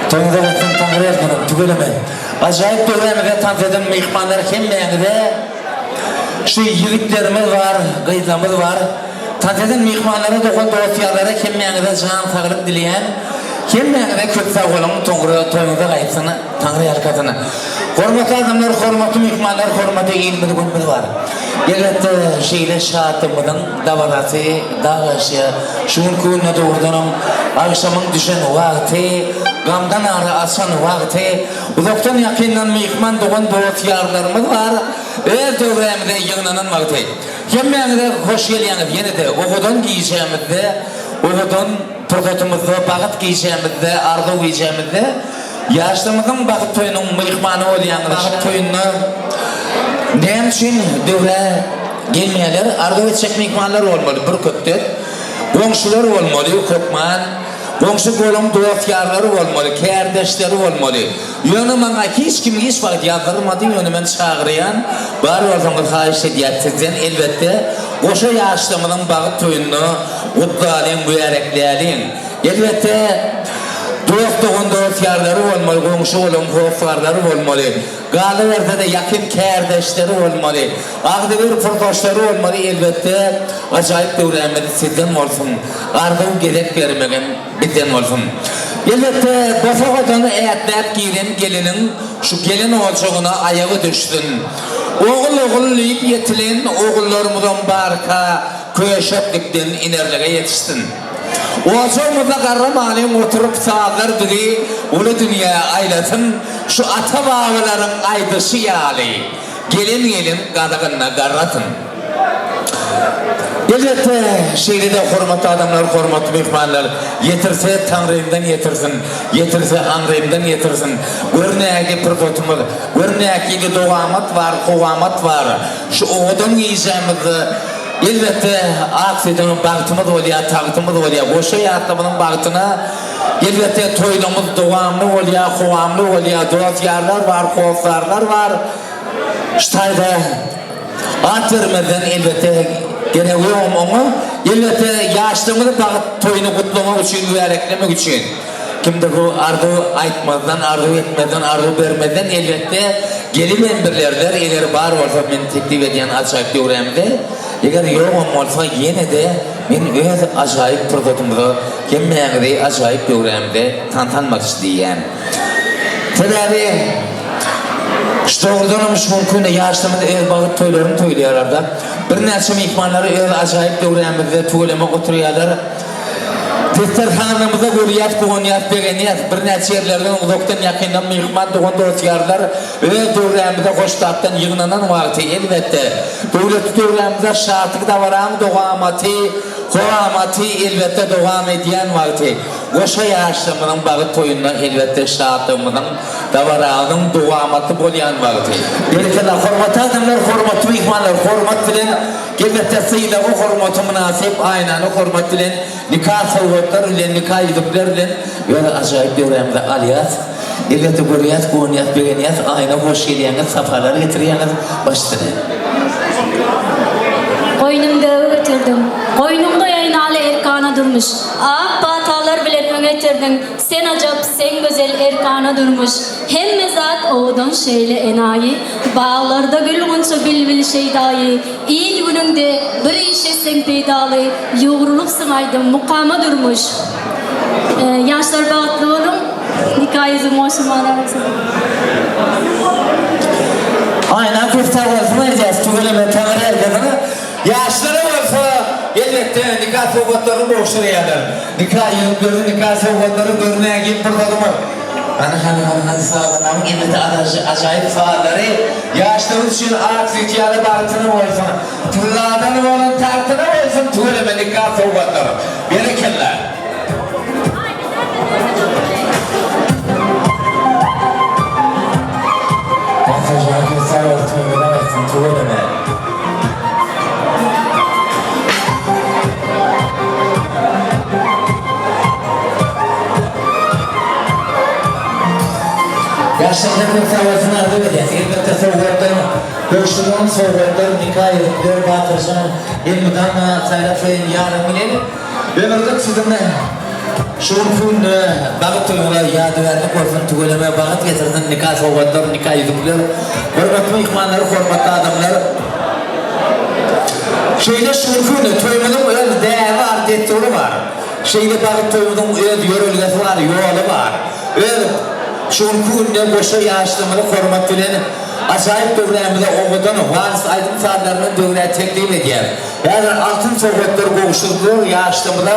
Toyunda bakın tanrı etmedim. Tügeleme. Acayip dövremede tanıdığım mihmanlar kemmeyende şu yiğitlerimiz var, gıydamız var. Tanıdığım mihmanlara dokun dostiyarlara kemmeyende can sağlık dileyen kemmeyende köp sağ olun toyunda kayıpsını tanrı yarkatını. Hormatlı adamlar, hormatlı mihmanlar, hormatlı ilmini günümüz var. Elbette şeyle şahatımızın davarası, dağışı, şunun kuyuna doğrudanım, akşamın düşen vakti, gamdan ağrı asan vakti, uzaktan yakından mihman doğan dostiyarlarımız var. Her dövremde yığınanan vakti. Kemmeyende hoş geliyeniz yine de okudan giyeceğimizde, okudan prototumuzda, bağıt giyeceğimizde, ardı giyeceğimizde, yaşlımızın bakıp toyunun mihmanı olayan bakıp toyununu neyim için dövre gelmeyeler, ardı edecek mihmanlar olmalı, bir köptet, komşular olmalı, köpman, komşu kolum dostiyarları olmalı, kardeşleri olmalı. Yönü bana hiç kim hiç vakit yazdırmadı, yönü ben çağırayan, bari ortamda hayiş ediyetsizden elbette, koşa yaşlımızın bakıp toyununu kutlayalım, müyarekleyelim. Elbette dostluğun dostiyarları olmalı, komşu olun, dostlarları olmalı. Galıver'de de yakın kardeşleri olmalı. Ağdıver fırdaşları olmalı elbette. Acayip dövremedi sizden olsun. Ardın gerek vermegen bizden olsun. Elbette bafakodanı eyatlap giyin gelinin, şu gelin olacağına ayağı düşsün. Oğul lüyüp yetilen oğullarımızdan barka köşeplikten inerlere yetişsin. Oğuzumuzda karramalıyım oturup sağlar biri ulu dünya aylasın şu ata bağlıların aydışı yağlı gelin kadağına karratın. Elbette şehirde hürmetli adamlar, hürmetli mihmanlar yetirse Tanrı'mdan yetirsin, yetirse Hanrı'mdan yetirsin. Görneki prototumuz, görneki doğamat var, kovamat var. Şu oğudun yiyeceğimizi elbette aksiden bağıtımız oluyor, tağıtımız oluyor. Boşa yaratımının bağıtına elbette toylumuz doğamlı oluyor, kovamlı oluyor. Dostiyarlar var, kovsarlar var. İştayda at vermeden elbette gene uyum onu. Elbette yaşlımızı bağıt toyunu kutlamak için, müyareklemek için. Kimde bu ardu aytmadan, ardu etmeden, ardu vermeden elbette gelip emberlerler eğer var olsa ben teklif ediyen acayip dövremde eğer yoğun olsa yine de ben öz acayip prototumuzu kemmeyende acayip dövremde tanıtmak isteyen. Tabi işte oradan olmuş mümkün yaşlımız öz bağıt toylarını toyluyorlar. Bir neçe mihmanları öz acayip dövremde toylamak oturuyorlar. Desterhanımıza görüyat, kuğunyat, begeniyat, bir neçe yerlerden uzaktan yakından mihman doğan dostiyarlar öz dövremde hoştattan yığınanan vakti elbette. Devlet dövremde şartlık da varan doğamati, kovamati elbette devam ediyen vakti. Koşa yaşlımının bağı toyundan elbette şartlığımının da varanın doğamatı bolayan vakti. Gerekirler hormatı adamlar, hormatı mihmanlar, hormat bilen elbette sıyla o hormatı münasip aynen o hormat bilen nikah savutlar ile nikah edipler ile böyle acayip dövremde aliyat elbette görüyat, kuğunyat, begeniyat ayna hoş geliyenler, safalar getiriyenler başları. Koynumda öğretirdim. Koynumda yaynalı erkana durmuş. Ah batalar bilen öğretirdin. Sen acap, sen güzel erkana durmuş. Hem mezat oğudun şeyle enayi. Bağlarda gülgünçü bilbil şeydayı. İyi gününde bir işe sen peydalı. Yoğrulup sınaydın mukama durmuş. Yaşlar bağıtlı olun. Nikah yüzüm hoşuma ararsın. Aynen kurtar olsun edeceğiz. Tügüleme tanrı erkekini. Yaşları olsa elbette nikah sohbetleri boşluyorlar. Nikah yılları, nikah sohbetleri görmeye gibi burada hani sağlanan elbette acayip sağları yaşları için aksiyonu bağıtını olsun. Tülladan olan tartını olsun. Tügüleme nikah sohbetleri. Bereketler. Sağ olsun, tügüleme. Yaşlarında bir savaşını adı edeceğiz. Elbette soğuklardan, görüştüğün soğuklardan nikah edipler, batırışan, elmiden sayraflayın yarın bilelim. Ve burada sizinle Şunun bağıt toyuna yadıgarlık olsun tügeleme bağıt getirdin nikah soğuatlar, nikah yüzükler. Hürmetli mihmanları, hürmetli adamlar. Şeyde şunun toyumunun öz değerli adetleri var. Şeyde bağıt toyumunun öz yörülgesi var, yolu var. Öz şunun ne boşa yaşlımını hürmetlilerin acayip dövremde oğudan varis aydın saatlerinin dövreye teklif ediyor. Yani altın soğukları boğuşturduğu yaşlımda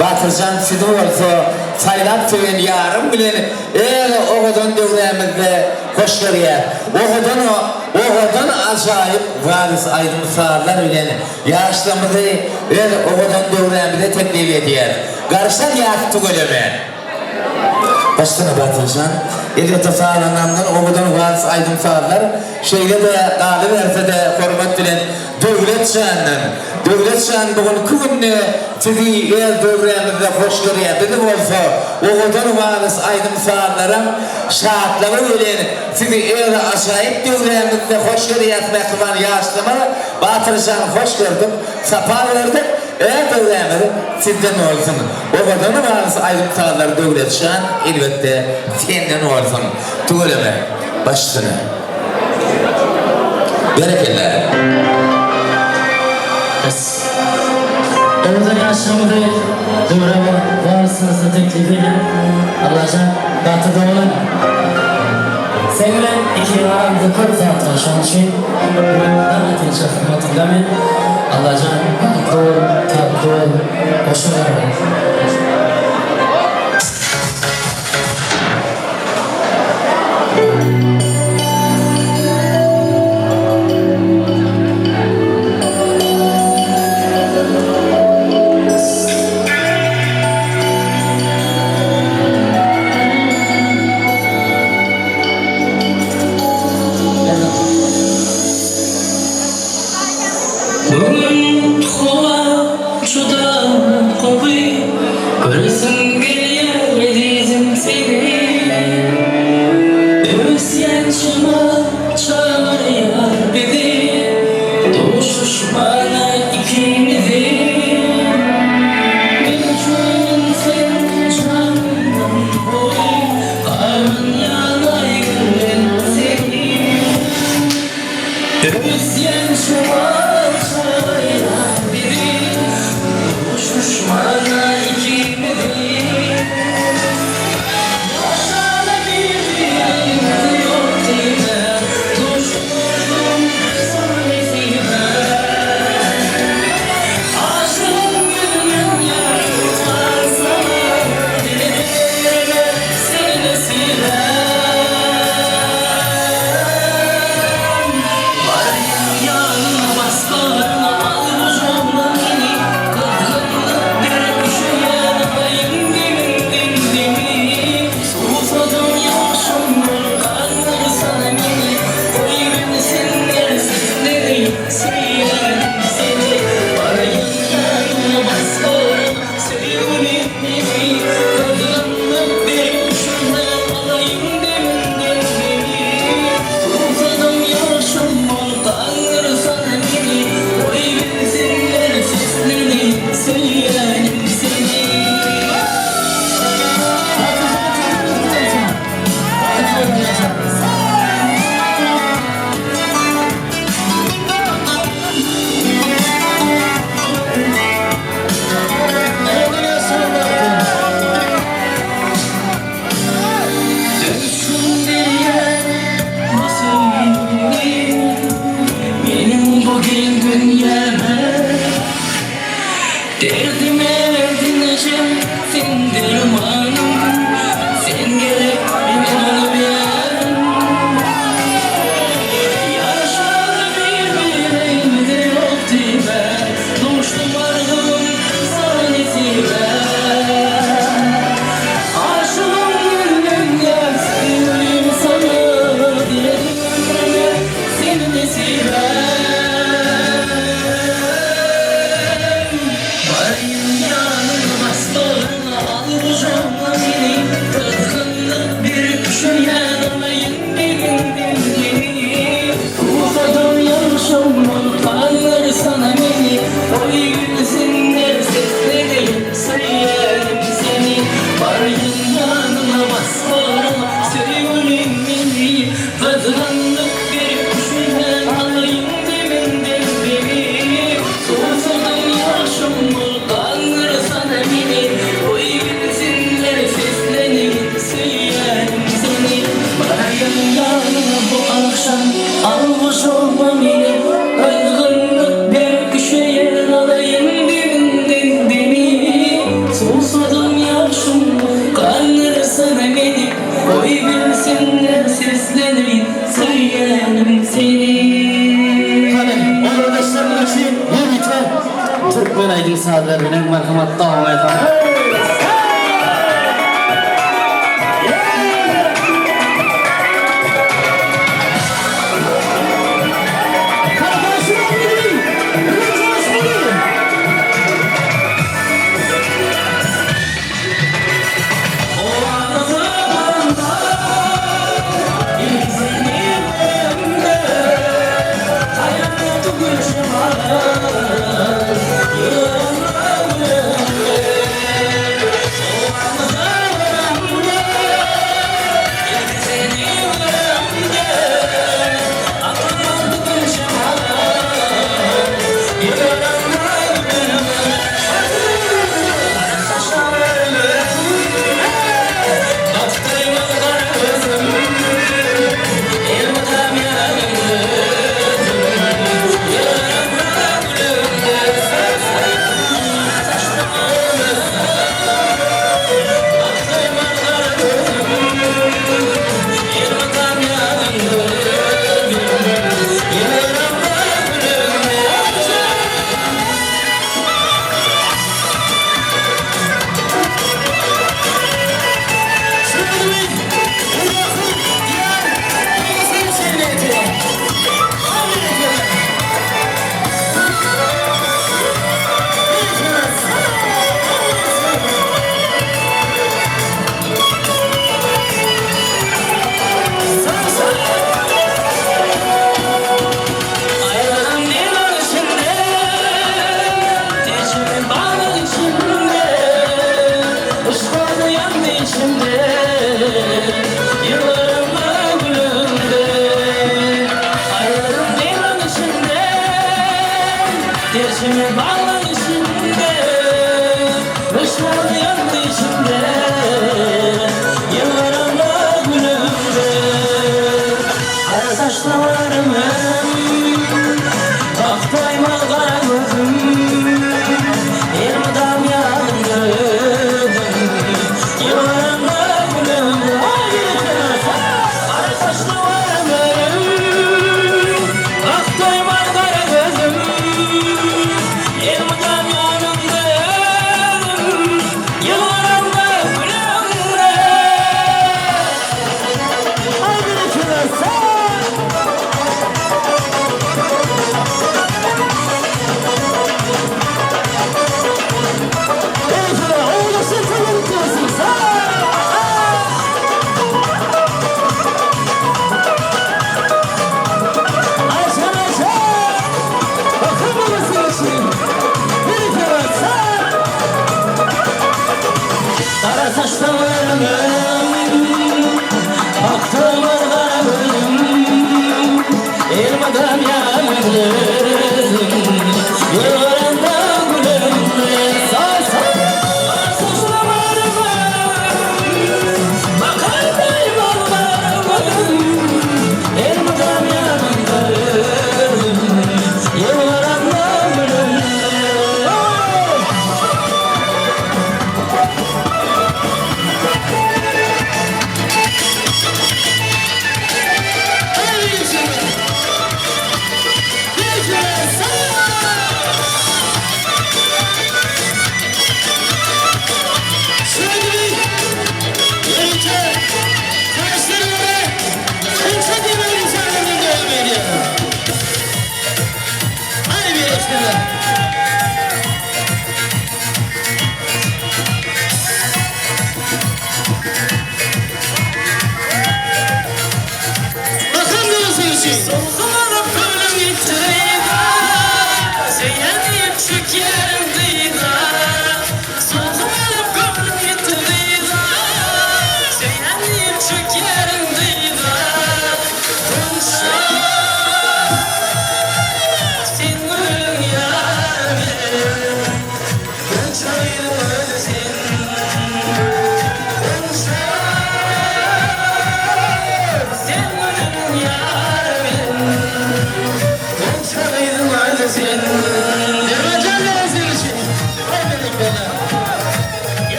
Batırcan sizin olsa saylat söyleyen yarım bilen oğudan dövremizde hoş görüyor. Oğudan acayip varis aydın saatler bilen yaşlımızı oğudan dövremizde teklif ediyor. Karışan yaktı gölüme. Başkana Batırcan, Eliyata sağlananlar, oğudan varis aydın saatler, şeyle de dağlı verse de hürmet bilen Devlet şanın bugün kuvvetli sizi dövremizde hoş görüyor. Bizim olsa oğudan varis aydın saatlerin şahatları bilen sizi acayip dövremizde hoş görüyor. Mektuban yaşlımı Batırcan hoş gördüm, sapa verdik. Dövremiz sizden olsun. Oğudan varis aydın saatler devlet şan elbette senden olsun. Tügeleme başını. Berekeler. Orada yaşamıda dövreme varsınızı teklif edin. Allah'can batıda olan. Seninle iki aramda 40 saat yaşayan şey. Davetin şafımı hatırlamayın. Allah'can batıda tatlı hoşuna Bugün hava juda ko'p Ey sazlar bilen merhamet devam edelim.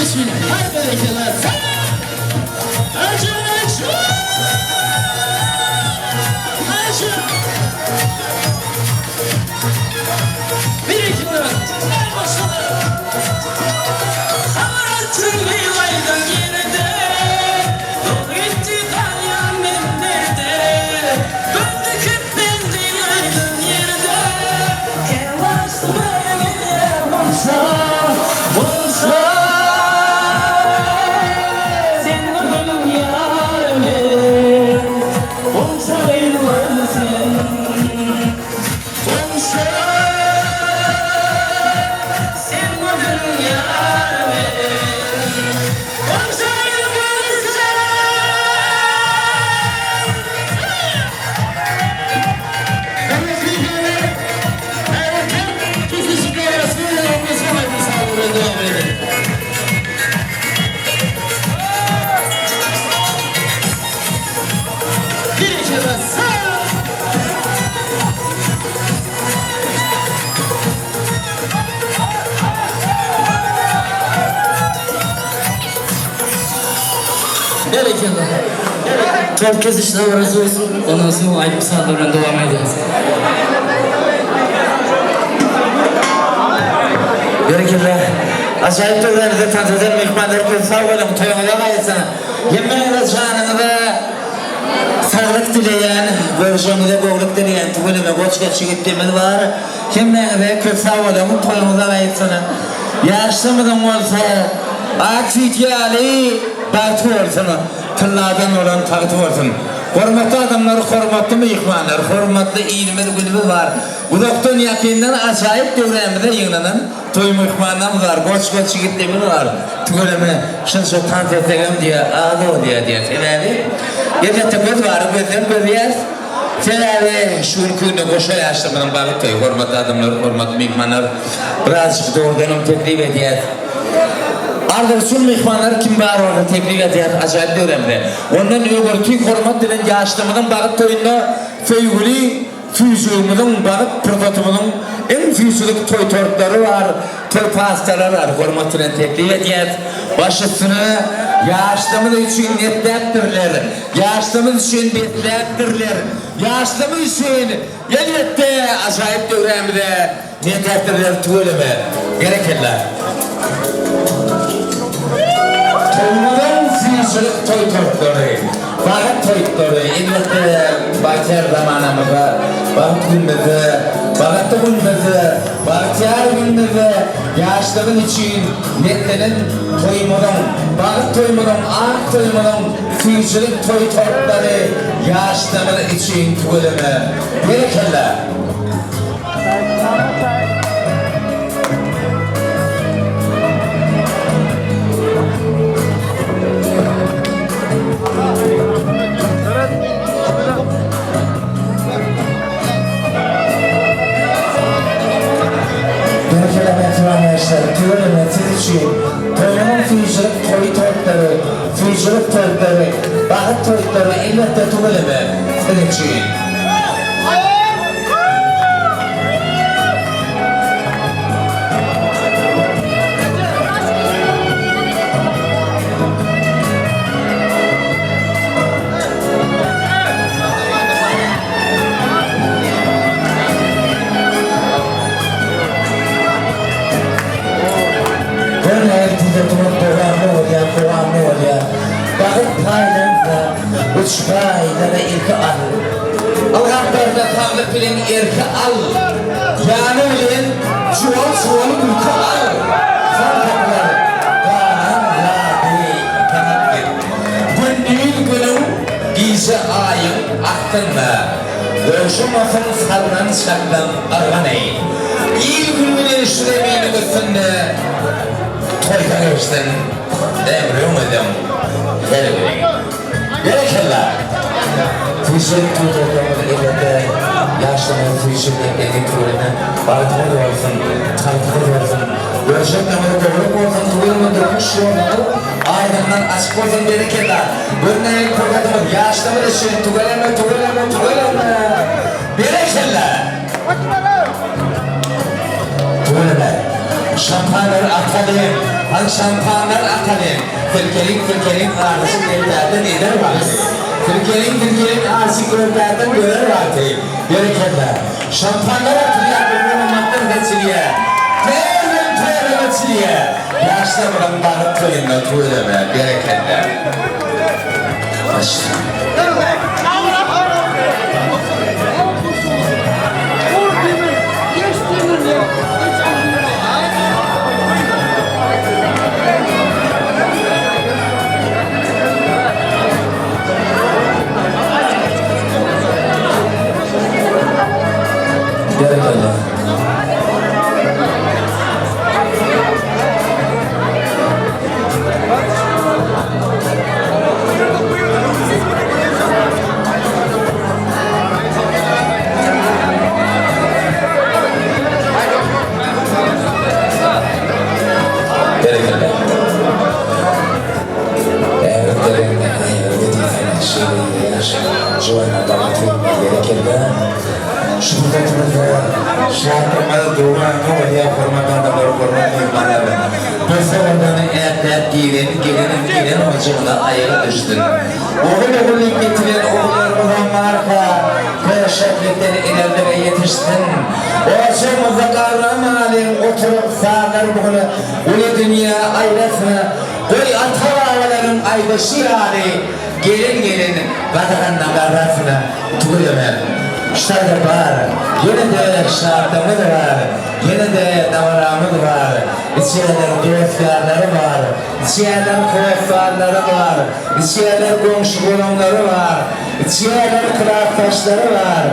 bismillah. Haydi berekeler. Acı. Bir iki dört. Başladı. Artık yılaydın yine de. Dolu gitti dalyan bende de. Döndük hep ben dilaydın yine de. Yavaş böyle olsa. Sen vurdun yarime. Olsa benim Çok kez işte orası olsun. Ondan sonra ayıp saatlerden devam edeceğiz. Bereketler. Acayip dönemde tanıdığım mihmanları sağ olun. Toyuna bayılsana. Yemeğe canını ve sağlık dileyen, görüşümüze boğuluk dileyen, tübülüme boş geçi gittiğimiz var. Yemeğe ve köp sağ olun. Toyuna bayılsana. Yaşlımızın olsa, aksitiyali, batı olsun. Tıllardan olan takıtı olsun. Hormatlı adamları, hormatlı mihmanlar, hormatlı ilimiz, gülümüz var. Uzaktan yakından acayip devremizde yığınanan toy mihmanlarımız var. Koç yigitlerimiz var. Tügülümü, şunu şu tant ettiğim diye, ağlı diye sebebi. Yedette göz var, gözden görüyoruz. Sebebi, şunun köyünde koşa yaşlamının bağlı toy. Hormatlı adamlar, hormatlı mihmanlar. Birazcık doğrudanım teklif ediyoruz. Ardırsun mihmanlar kim var orada tebrik ediyor acayip önemli. Ondan öbür Türk hormat dilen yaşlımının bağıt toyunda feyguli füzüğümüzün bağıt prototipinin en füzülük toy tortları var, toy pastaları var. Hormat dilen teklif ediyor. Başısını yaşlımız için netleptirler. Yaşlımız için netleptirler. Yaşlımız için elbette acayip önemli netleptirler tüyleme. Gerekirler. Toymadan füzülük toy tortları, bağıt toytları, elbette Bahtiyar zamanımıza, bağıt günümüzü, bağıt günümüzü, Bahtiyar günümüzü, yaşların için netlenen toymadan, bağıt toymadan, ağıt toymadan, füzülük toy tortları, yaşların için tüyleme. Gerekirler. Tüylemek için toyunun füzülük toy tortları, füzülük tortları, bağıt tortları elbette tüylemek için. Üç baylara irki al. Allah berde tavlık bilen irki al. Yani bilen çuval ülke al. Son kapılar. Dağın labi kanatlir. Gündüğün günün giyse ayın aktınma. Dövüşümasın sallan şaklan arganay. İyi gününe şüremeyin üstünde. Toykan üstün. Emrim edim. Gelin. Gerekirler. Füzülük tuğdurlarımız elinde yaşlanan füzülük elin tuğruna bağıtma doğrusun, tanıtıda doğrusun. Görecek namını doğruluk olsun, tuğrunu durmuş yolunu aydınlan açık olsun gerekirler. Görünen kurgadımız yaşlamız için tuğrulama. Gerekirler. Tuğruna. Şampanları atalım. Hal şampanlar atalım. Türkiye'nin arası devlerden eder vardı. Türkiye'nin arası devlerden görer vardı. Bereketler. Şampanlar atılıyor. Bulunmaktan geçiliyor. Teyze geçiliyor. Yaşlı adamların toyunda tuğleme. Bereketler. Başla. Şarkımada doğranı oraya formatanda doğru format yılmaları. Dostlarından eğer gelin hocamda ayağa düştün. Oğul getiren oğullarımızdan marka ve şekletleri ilerlere yetiştin. Hocamıza kahramanın oturup sağlar bunu ulu dünya ailesine koy atavaların aybaşı yani gelin vatanın arasına tuğlamer. Şarkı var, yine de şarkımız var, yine de davaramız var, içeriden dostlarları var, içeriden kuvvetlerleri var, içeriden komşu bulunları var, içeriden kıraktaşları var,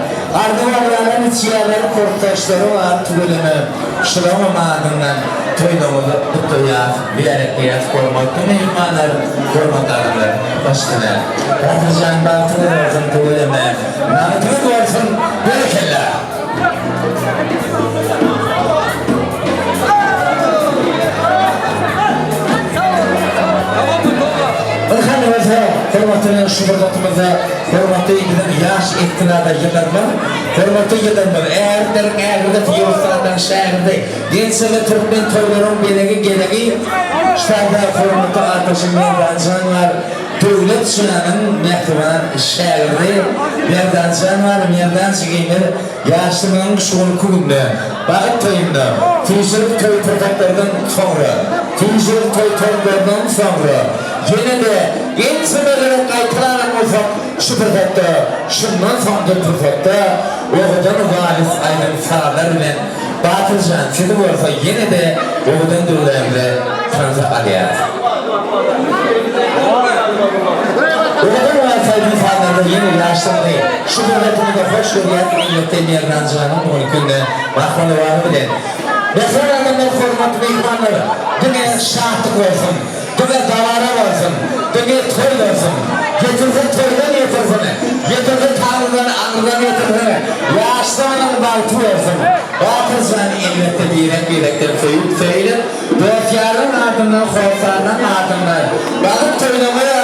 ardıvarların içeriden korktaşları var, tübülümü, şuramam adından toynumuzu kutlayat, bilerek beyaz korumakta meymanlar, korumaklarını başkına. Ratıcan baltını olsun tübülümü, natık olsun, berekeller. Efendimiz'e, hürmetine, şuburdatımıza, hürmetine giden yaş iktidarda yıllarlar, hürmetine yıllarlar. Eğerde Tiyoğuzlardan şehirde, gençse ve Türkmen toyların gelegi, şehirde hürmetine arkadaşım Merdancan var, devlet sünanın mehtiman şehirde, Merdancan var, Merdancan gelir, yaşlının şuur kurumda, bakıp toyunda, Tüysürük toy protoklardan sonra, Tüysürük toy torunlardan sonra, yine de en sebeplere kayıtlanan olsak şu prefekte, şundan sonra prefekte, oğudan valis aynen sağlar ile Batılcan sizi olsa yine de oğudan dövlerimde tanıza aliyat. Oğudan valis aynen sağlarda yine yaşlandı. Şu devletini de hoş görüyat, milletten yerden canım mülkünde bakmalı var bile. Mesela adamlar formatlı ihmanları, dünya şahtık olsun. Düne davara olsun, düne toy olsun, getirse toydan getirse tanrıdan anrıdan getirse, yaşlamanın baltı olsun. Batızdan elbette birekten söyleyip, dostlarının ardından, korsanların ardından, balık toylamaya,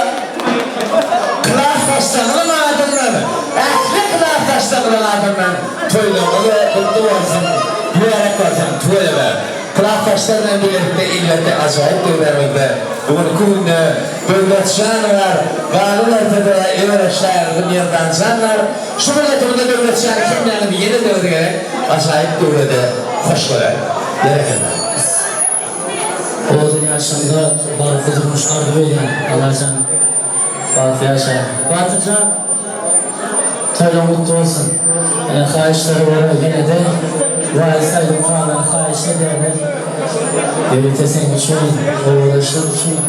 klas taşlarının ardından, ehli klas taşlarının ardından, toylamaya mutlu olsun, bilerek olsun, toylama. Kılavtaşlarla birlikte illette acayip devrimde bugün kuyunda devletçan var, Galılar'da da evvel şehirde yerden canlar. Şu milletimde devletçan kimlerini yeni devreye acayip devrede hoş görer. Gerekirler. O dünyasında balıklı durmuşlar böyle Allah'can balıklı yaşa. Batırcan toyla mutlu olsun. Kayışları var yine de vaizaydı muhalar kayış ederler. Devlete sen için, oğulaşlar için.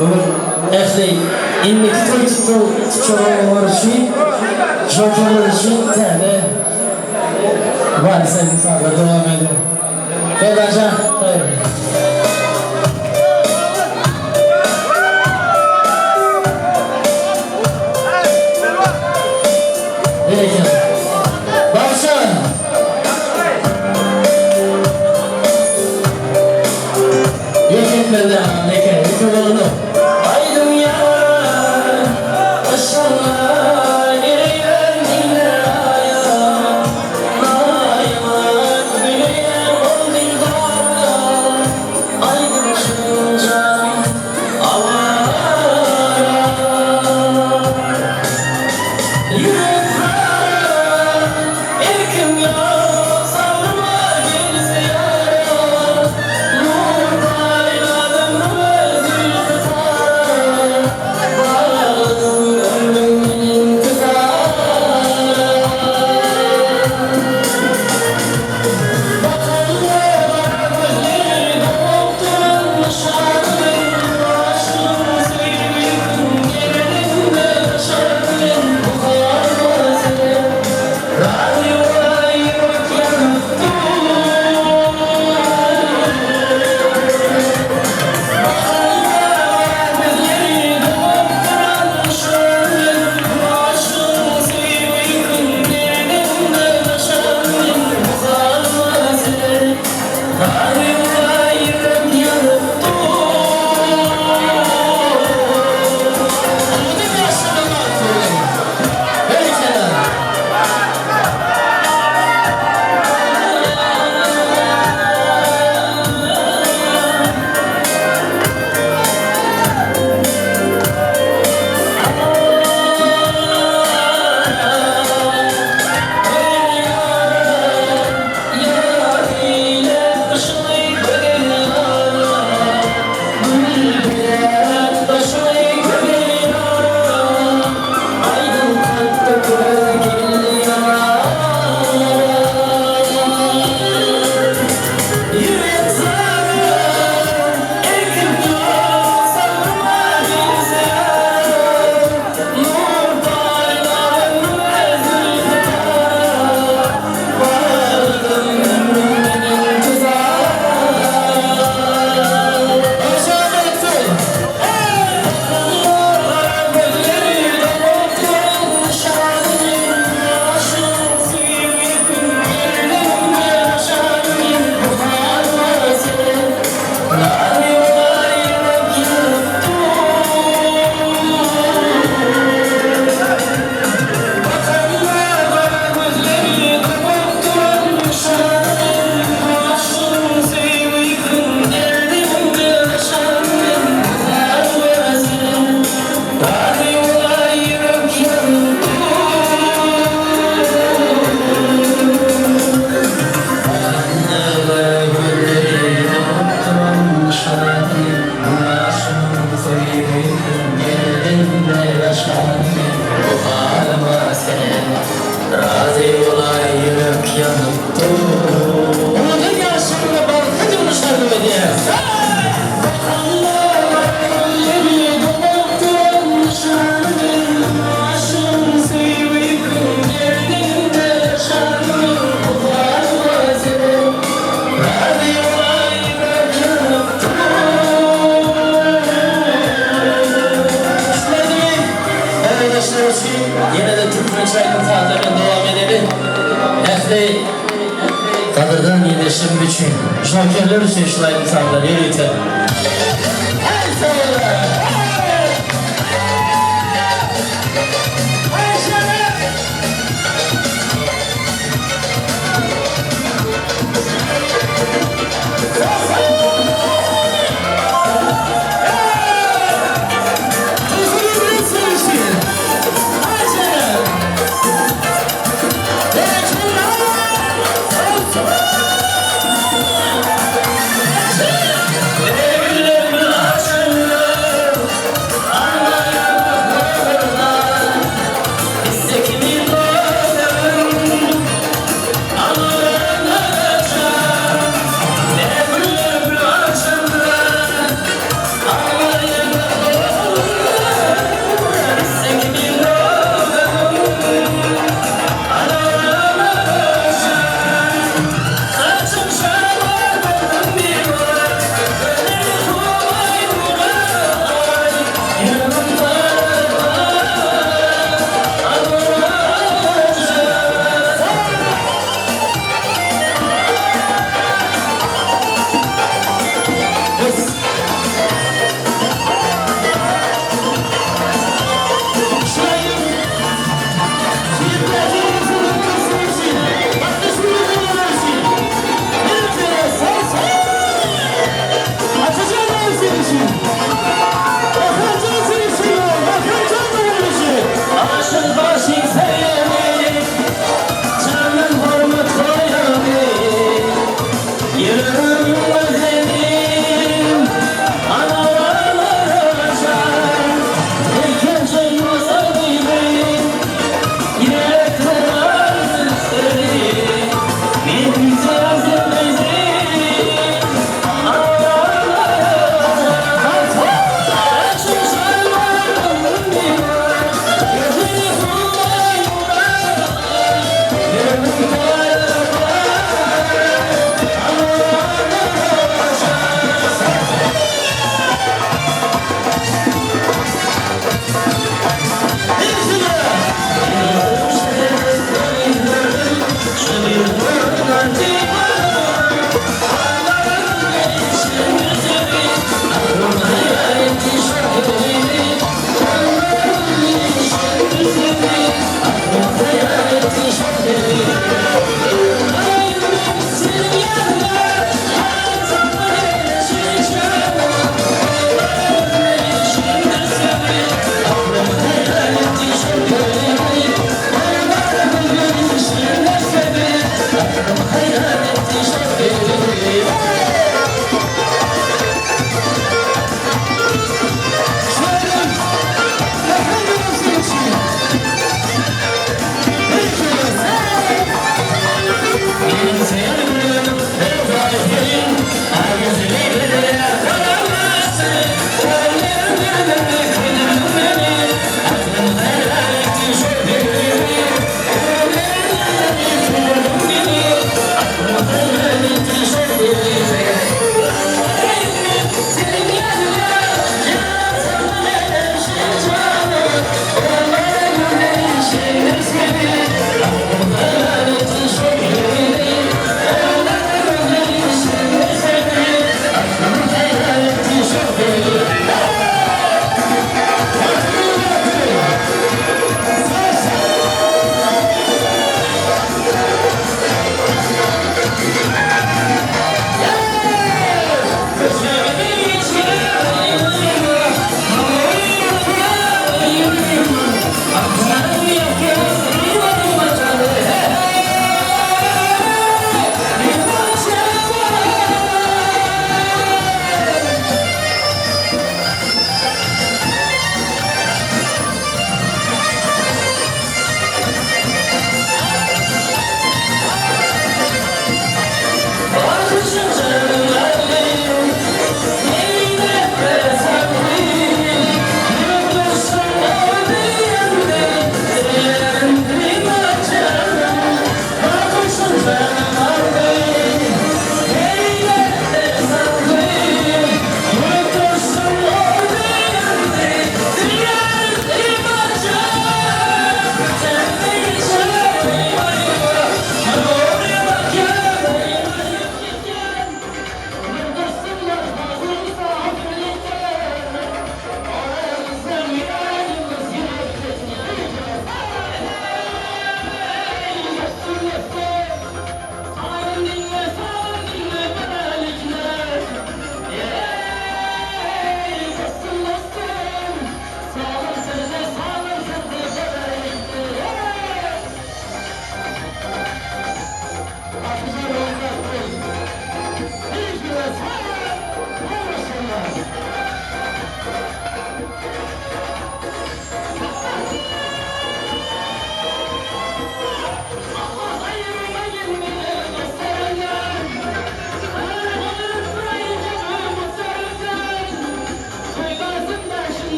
Bugün ehli indeki toy tutuyorlar için, şokurlar için tane vaizaydı muhalar devam ediyor. Bedacan, hayır. şanım bu halıma sen razı olay yürek yanıp dur. Onun yaşında balkı durmuşlardı be diye. Yine de Türkmen çayının tazelerine devam edelim. Nesli kadırdan iyileşim için şarkılar için şulayın tazeler yürüyten. Hey sağlar! Hey!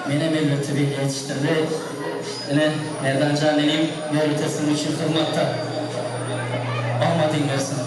Mene milleti bir yetiştirdi. Yine Merdan Canli'nin yönetisinin için hırmatta. Alma dinlersin.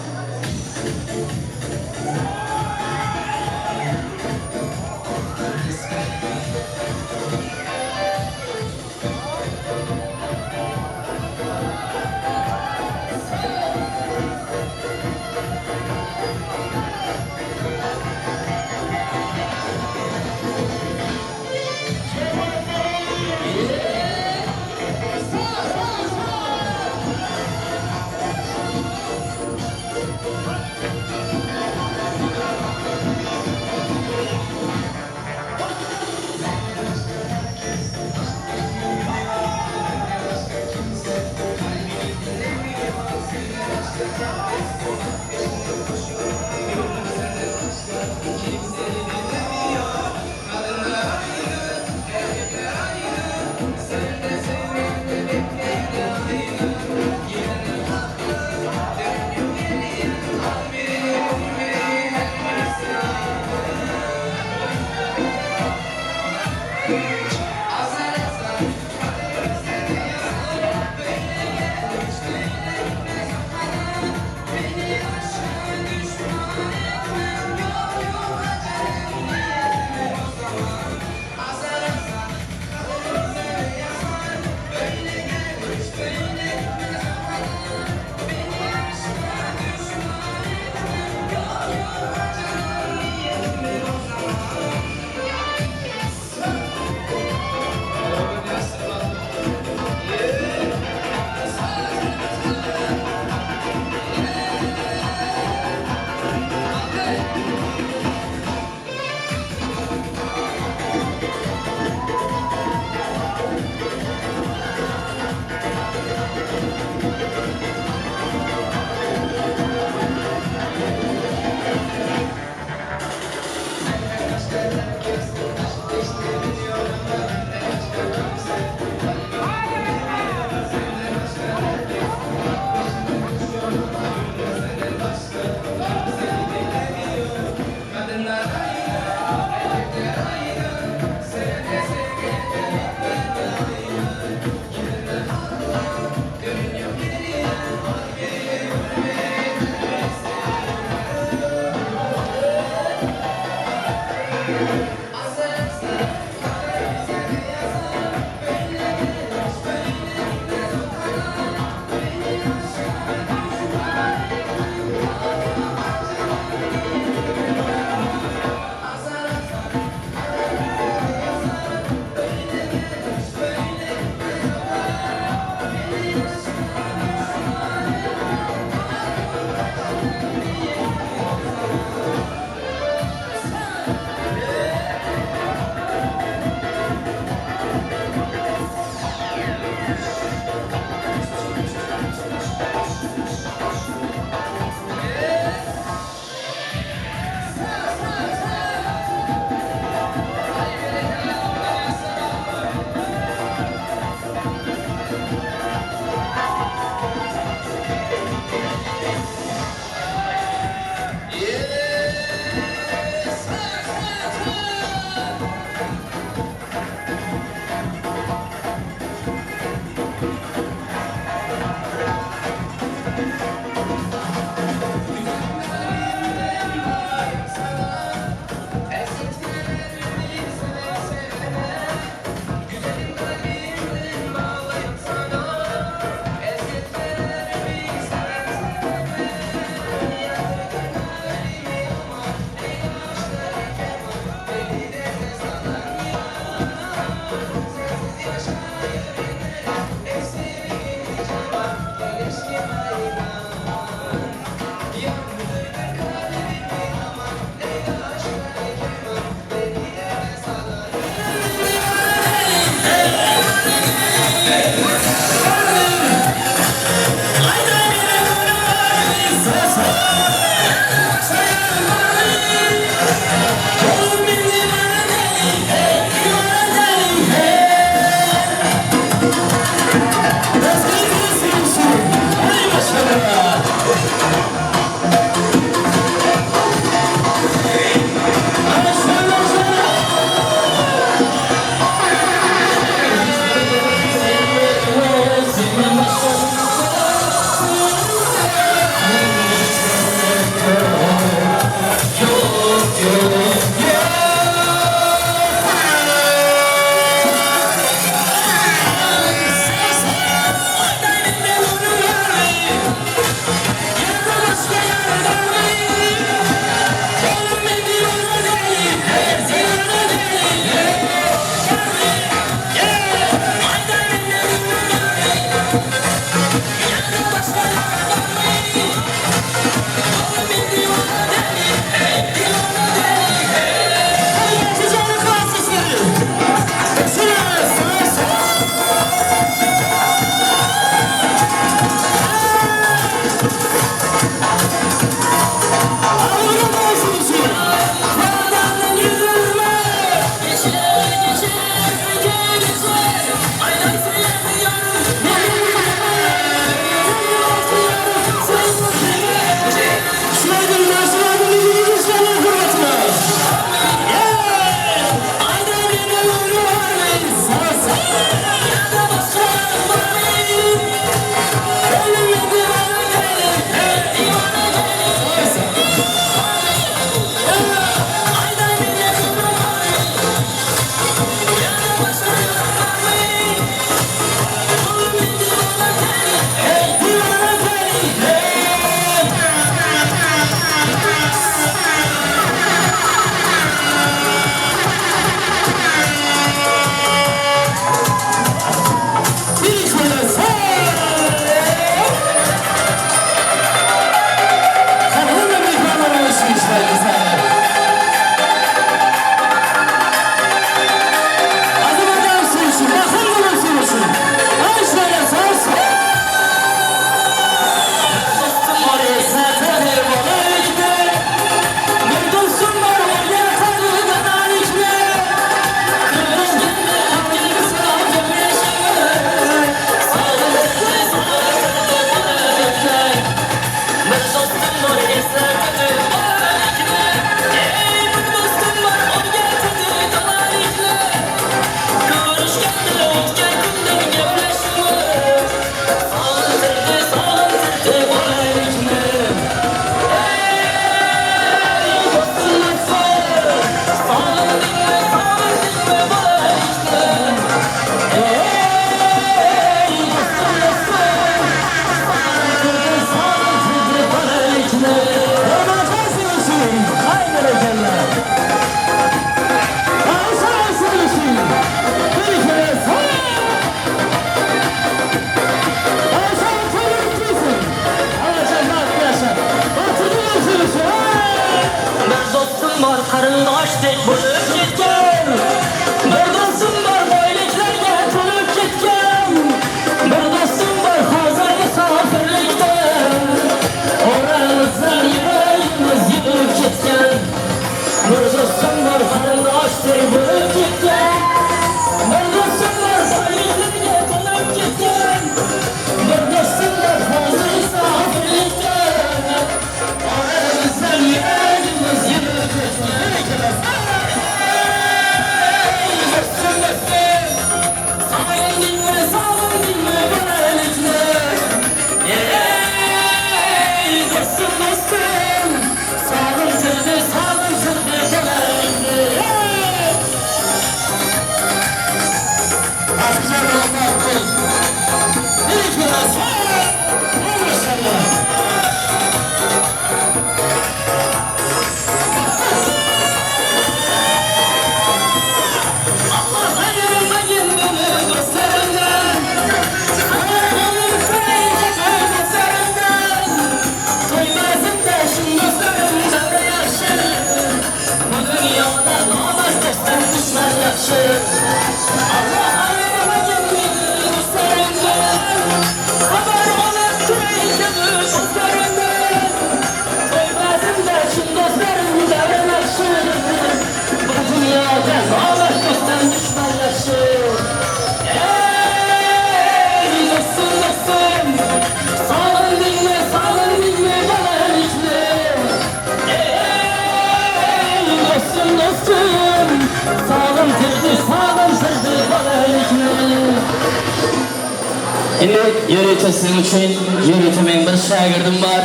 Şimdi yöneticinin için yönetimin bir şagirdim var.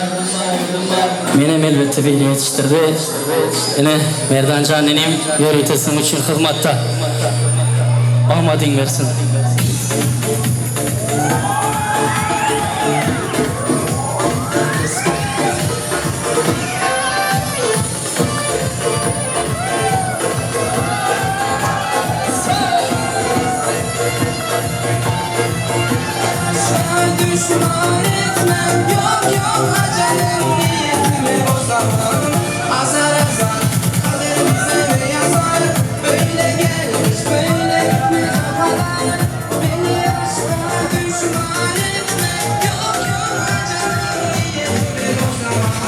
Benim elbette beni yetiştirdi. Yine Merdancan nenem yöneticinin için hizmette. Ahmet'in versin. Düşman etmem, yok yok acelem, niyetimi bozamam. Azar azar kaderimize de yazar, böyle gelmiş böyle gitmez o kadar. Beni asla düşman etmem, yok yok acelem, niyetimi bozamam.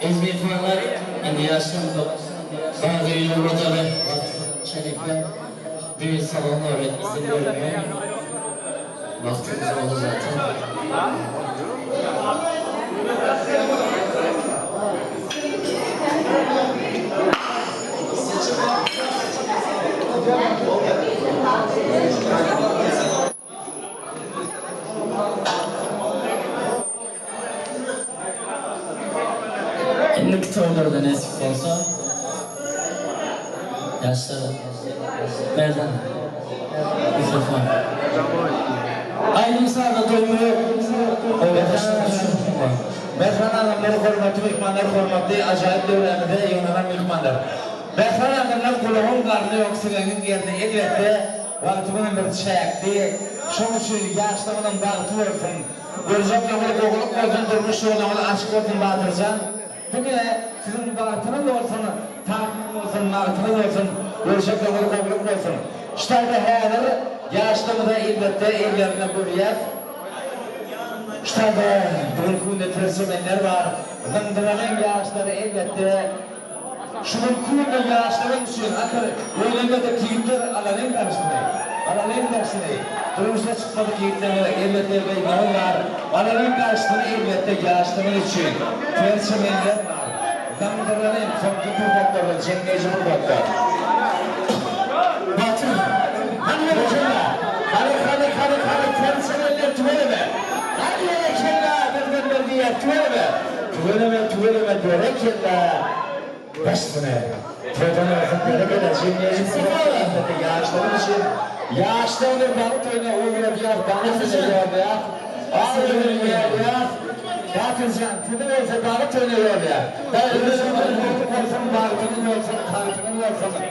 Ezbekmanlar indi yaşım bazı yolları şerifler bir salonlar ve izin vermeye vaktimiz oldu zaten. Şimdiki sorularda nasip olsa yaşlı Merdan mikrofon. Aynı sırada doymuyor. Berhan adamları hürmetli mihmanlar, hürmetli acayip devlemde yayınlanan mihmanlar. Berhan adamlar kulağın karnı yok silenin yerine elbette vaktimin bir çayakti. Şunu şu yaşlarının bağıtı olsun. Görecek yolu doğruluk olsun, durmuş yolunu açık olsun batırcan. Peki sizin bağıtınız olsun, tahmin olsun, bağıtınız olsun, görecek yolu doğruluk olsun. İşte de her yaşlarında elbette ellerine buraya. İşte de bugün tersimenler var. Zındıranın yaşları elbette. Şunun kuyunda yaşların için akır. Öyleme de kiyitler alanın karşısında. Alanın karşısında. Duruşta çıkmadı kiyitlerine elbette beyganı var. Alanın karşısında elbette yaşların için. Tersimenler var. Zındıranın sonki turbakları, cengeci turbaklar. Batın. Hani hocam? Hani tersimenler tüveleme. Hadi kella bir diye tüveleme diye kella. Baştına. Tövben olsun böyle kadar cimriyelim sıfırlar. Yaşların için. Yaşlarını balık oyuna uğruna bir yer balık oynuyor ya. Ağrı'nın ya. Bakıncan, tüdüm olsa balık oynuyor ya. Dayımızın olsun, balıkının olsun, kartının olsun.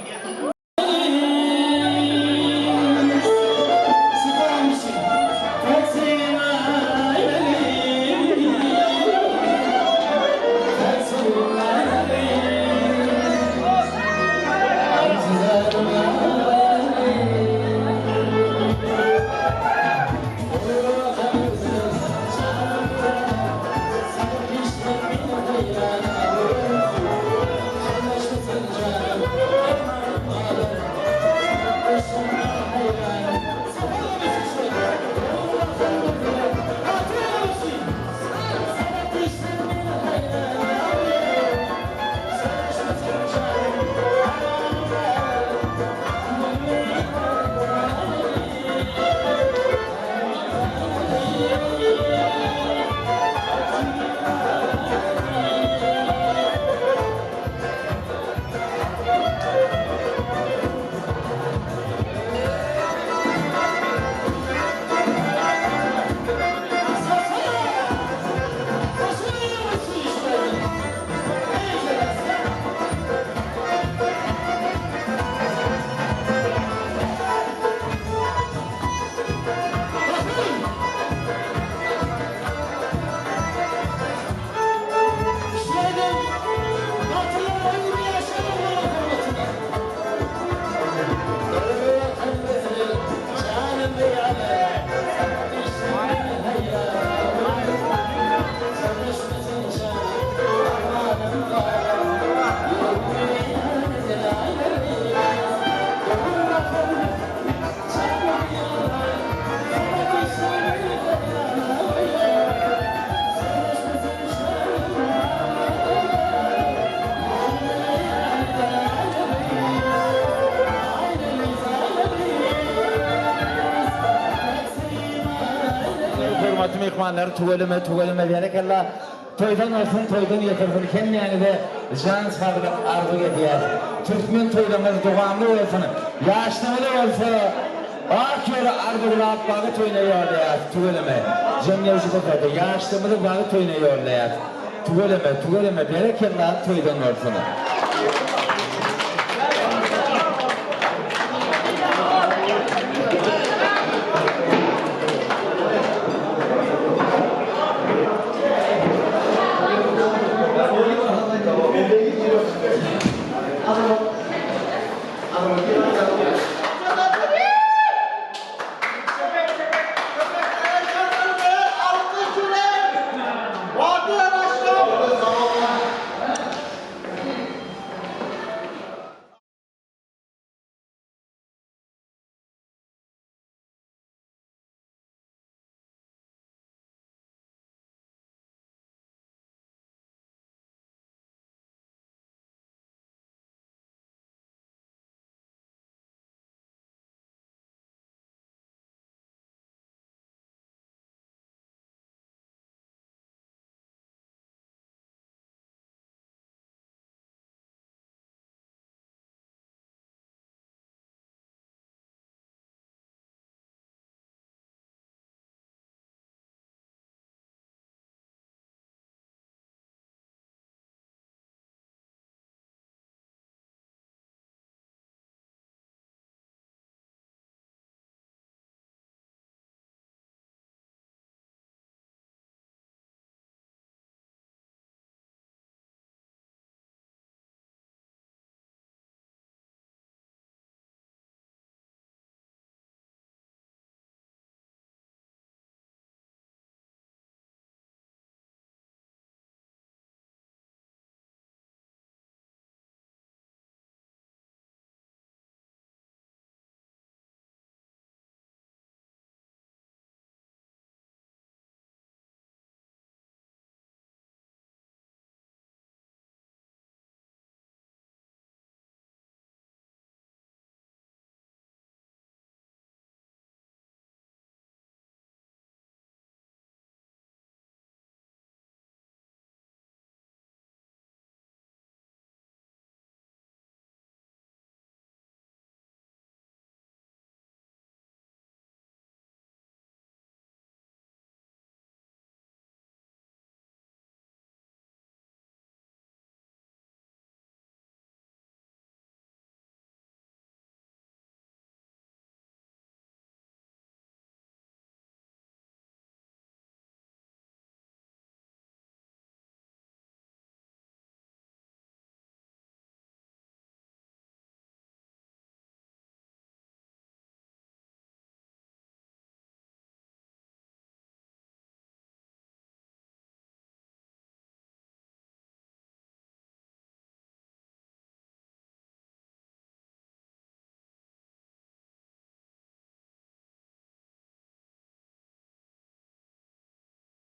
Hürmetli mehmanlar, tuvelime diyerek Allah toydan olsun, toydan yetirsin. Kendini de can sağlık arzu ediyor. Türkmen toylamız devamlı olsun. Yaşlıları olsa Akıyorum ardılar bağı toynuyor ya tuveleme. Cemiyeci bakıyordu. Yaşlımını bağı toynuyor ya. Tuveleme bereketle toydan ortuna.